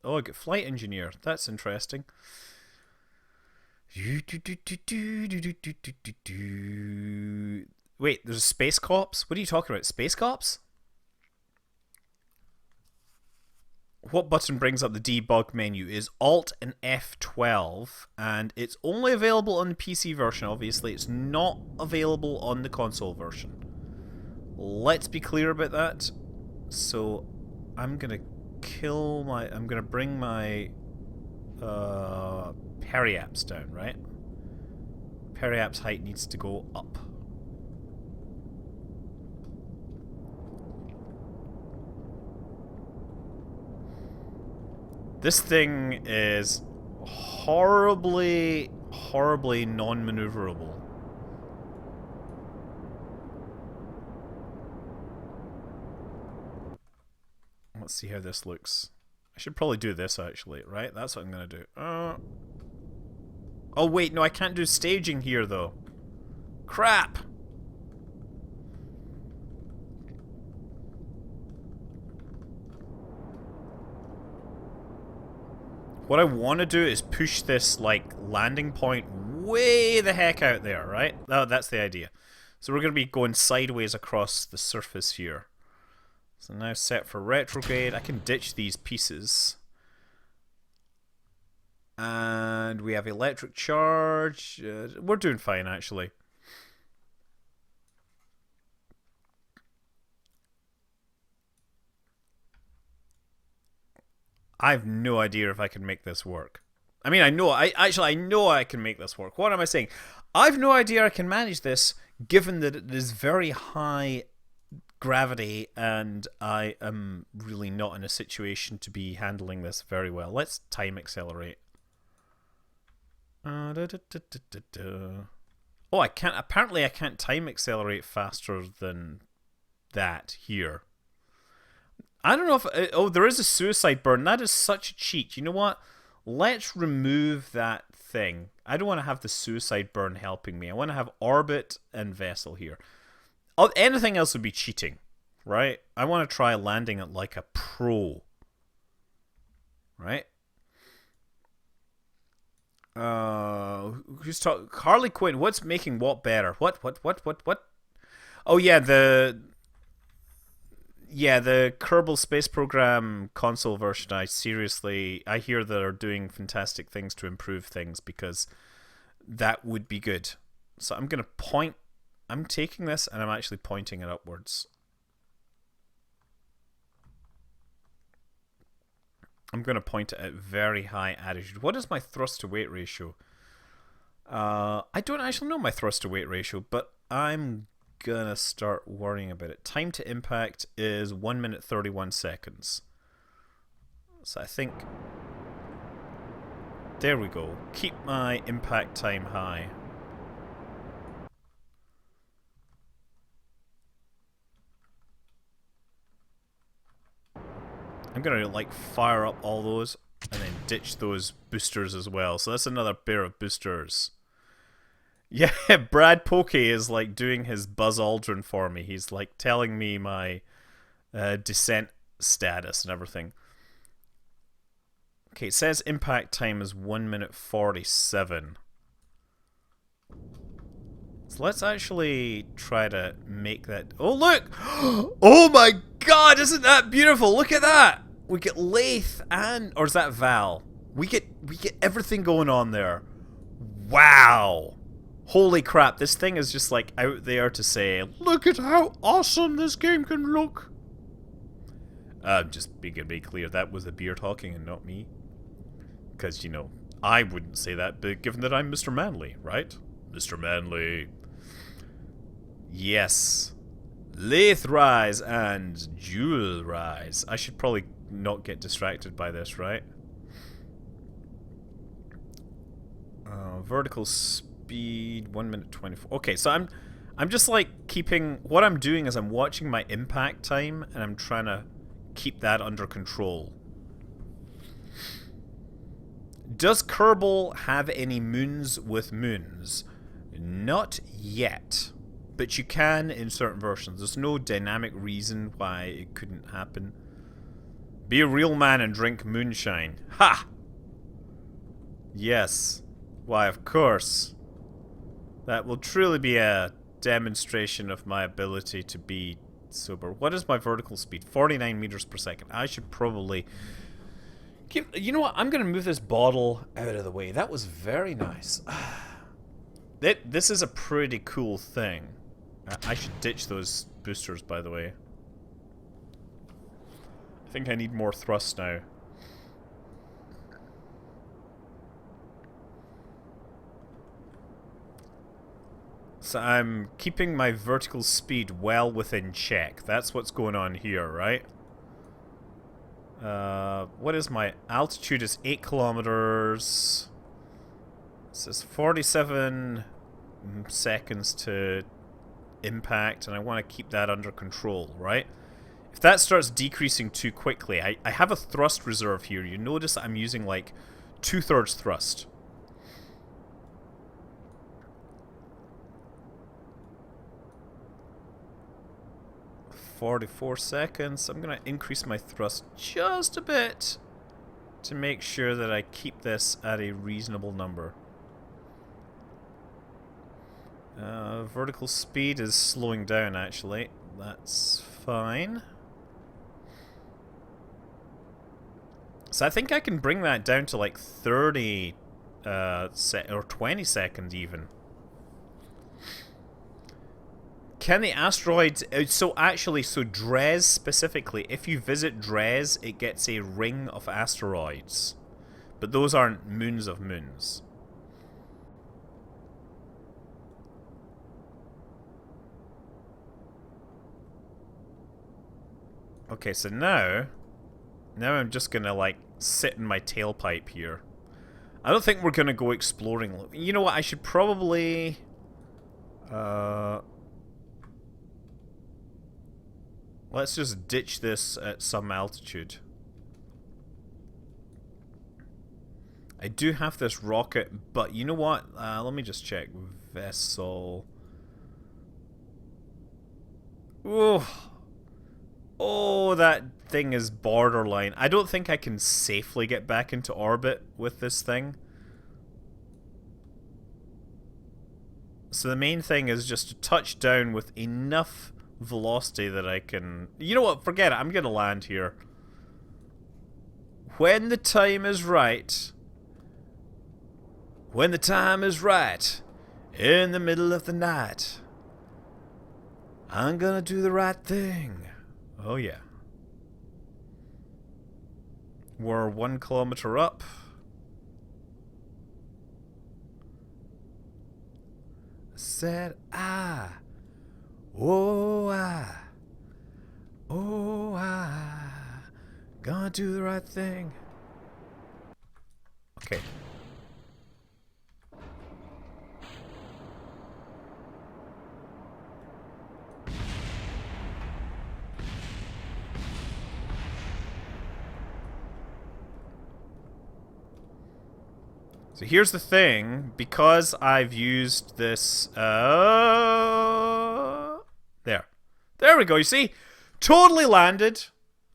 Oh, I get flight engineer. That's interesting. Wait, there's a space cops? What are you talking about? Space cops? what button brings up the debug menu is Alt and F12, and it's only available on the PC version, obviously. It's not available on the console version. Let's be clear about that. So, I'm gonna I'm gonna bring my periaps down, right? Periaps height needs to go up. This thing is horribly non-maneuverable. Let's see how this looks. I should probably do this, actually, right? That's what I'm gonna do. Oh, wait, no, I can't do staging here, though. Crap! What I want to do is push this, like, landing point way the heck out there, right? Oh, that's the idea. So we're going to be going sideways across the surface here. So now set for retrograde. I can ditch these pieces. And we have electric charge. We're doing fine, actually. I have no idea if I can make this work. I mean, I know I can make this work. What am I saying? I've no idea I can manage this, given that it is very high gravity, and I am really not in a situation to be handling this very well. Let's time accelerate. Oh, I can't. Apparently, I can't time accelerate faster than that here. I don't know if... oh, there is a suicide burn. That is such a cheat. You know what? Let's remove that thing. I don't want to have the suicide burn helping me. I want to have orbit and vessel here. Oh, anything else would be cheating, right? I want to try landing it like a pro. Right? Who's talking? Harley Quinn. What's making what better? What? Oh, yeah, the Kerbal Space Program console version, I hear that are doing fantastic things to improve things, because that would be good. So I'm going to point... I'm taking this and I'm actually pointing it upwards. I'm going to point it at very high attitude. What is my thrust to weight ratio? I don't actually know my thrust to weight ratio, but I'm gonna start worrying about it. Time to impact is 1 minute 31 seconds. So I think... there we go. Keep my impact time high. I'm gonna like fire up all those and then ditch those boosters as well. So that's another pair of boosters. Yeah, Brad Pokey is like doing his Buzz Aldrin for me. He's like telling me my descent status and everything. Okay, it says impact time is 1 minute 47. So let's actually try to make that... oh, look! Oh my god, isn't that beautiful? Look at that! We get Lathe and... or is that Val? We get everything going on there. Wow! Holy crap, this thing is just like out there to say, look at how awesome this game can look! Just be clear, that was the beer talking and not me. Because, you know, I wouldn't say that, but given that I'm Mr. Manly, right? Mr. Manly. Yes. Lathe Rise and Jewel Rise. I should probably not get distracted by this, right? Vertical speed, 1 minute 24. Okay, so I'm just like keeping... what I'm doing is I'm watching my impact time and I'm trying to keep that under control. Does Kerbal have any moons with moons? Not yet. But you can in certain versions. There's no dynamic reason why it couldn't happen. Be a real man and drink moonshine. Ha! Yes. Why, of course. That will truly be a demonstration of my ability to be sober. What is my vertical speed? 49 meters per second. I should probably You know what? I'm going to move this bottle out of the way. That was very nice. This is a pretty cool thing. I should ditch those boosters, by the way. I think I need more thrust now. So I'm keeping my vertical speed well within check. That's what's going on here, right? What is my altitude? Is 8 kilometers. This is 47 seconds to impact, and I want to keep that under control, right? If that starts decreasing too quickly, I have a thrust reserve here. You notice I'm using like 2/3 thrust. "44 seconds. I'm going to increase my thrust just a bit to make sure that I keep this at a reasonable number. Vertical speed is slowing down, actually. That's fine. So I think I can bring that down to like 30 or 20 seconds even. Can the asteroids... So Dres specifically, if you visit Dres, it gets a ring of asteroids. But those aren't moons of moons. Okay, so now I'm just gonna like sit in my tailpipe here. I don't think we're gonna go exploring. You know what, I should probably... let's just ditch this at some altitude. I do have this rocket, but you know what? Let me just check. Vessel. Oh, that thing is borderline. I don't think I can safely get back into orbit with this thing. So the main thing is just to touch down with enough velocity that I can... You know what? Forget it. I'm going to land here. When the time is right. When the time is right. In the middle of the night. I'm gonna do the right thing. Oh yeah. We're 1 kilometer up. Said I. Oh I. Oh I. Gonna do the right thing. Okay. So here's the thing, because I've used this, there we go, you see? Totally landed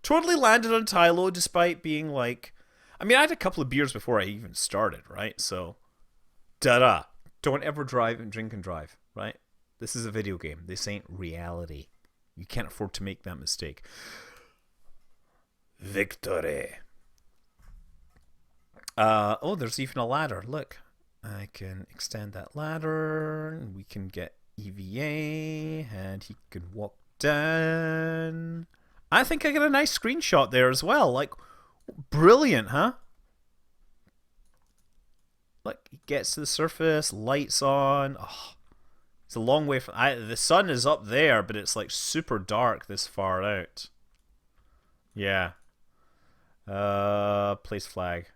on Tylo, despite being like, I mean, I had a couple of beers before I even started, right? So, da-da. Don't ever drive and drink and drive, right? This is a video game. This ain't reality. You can't afford to make that mistake. Victory. Oh, there's even a ladder. Look, I can extend that ladder, and we can get EVA, and he can walk down. I think I got a nice screenshot there as well. Like, brilliant, huh? Look, he gets to the surface, lights on. Oh, it's a long way from... the sun is up there, but it's like super dark this far out. Yeah. Place flag.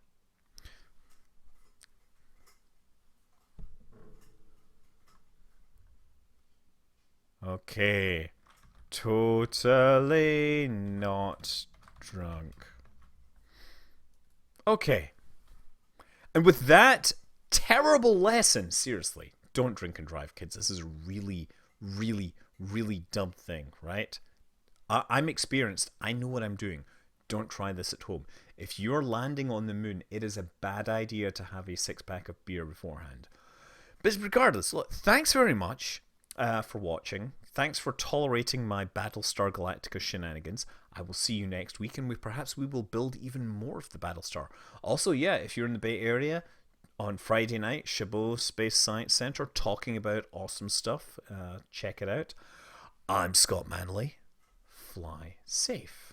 Okay. Totally not drunk. Okay. And with that terrible lesson, seriously, don't drink and drive, kids. This is a really, really, really dumb thing, right? I'm experienced. I know what I'm doing. Don't try this at home. If you're landing on the moon, it is a bad idea to have a 6-pack of beer beforehand. But regardless, look, thanks very much for watching. Thanks for tolerating my Battlestar Galactica shenanigans. I will see you next week, and perhaps we will build even more of the Battlestar. Also, yeah, if you're in the Bay Area, on Friday night, Chabot Space Science Center, talking about awesome stuff. Check it out. I'm Scott Manley. Fly safe.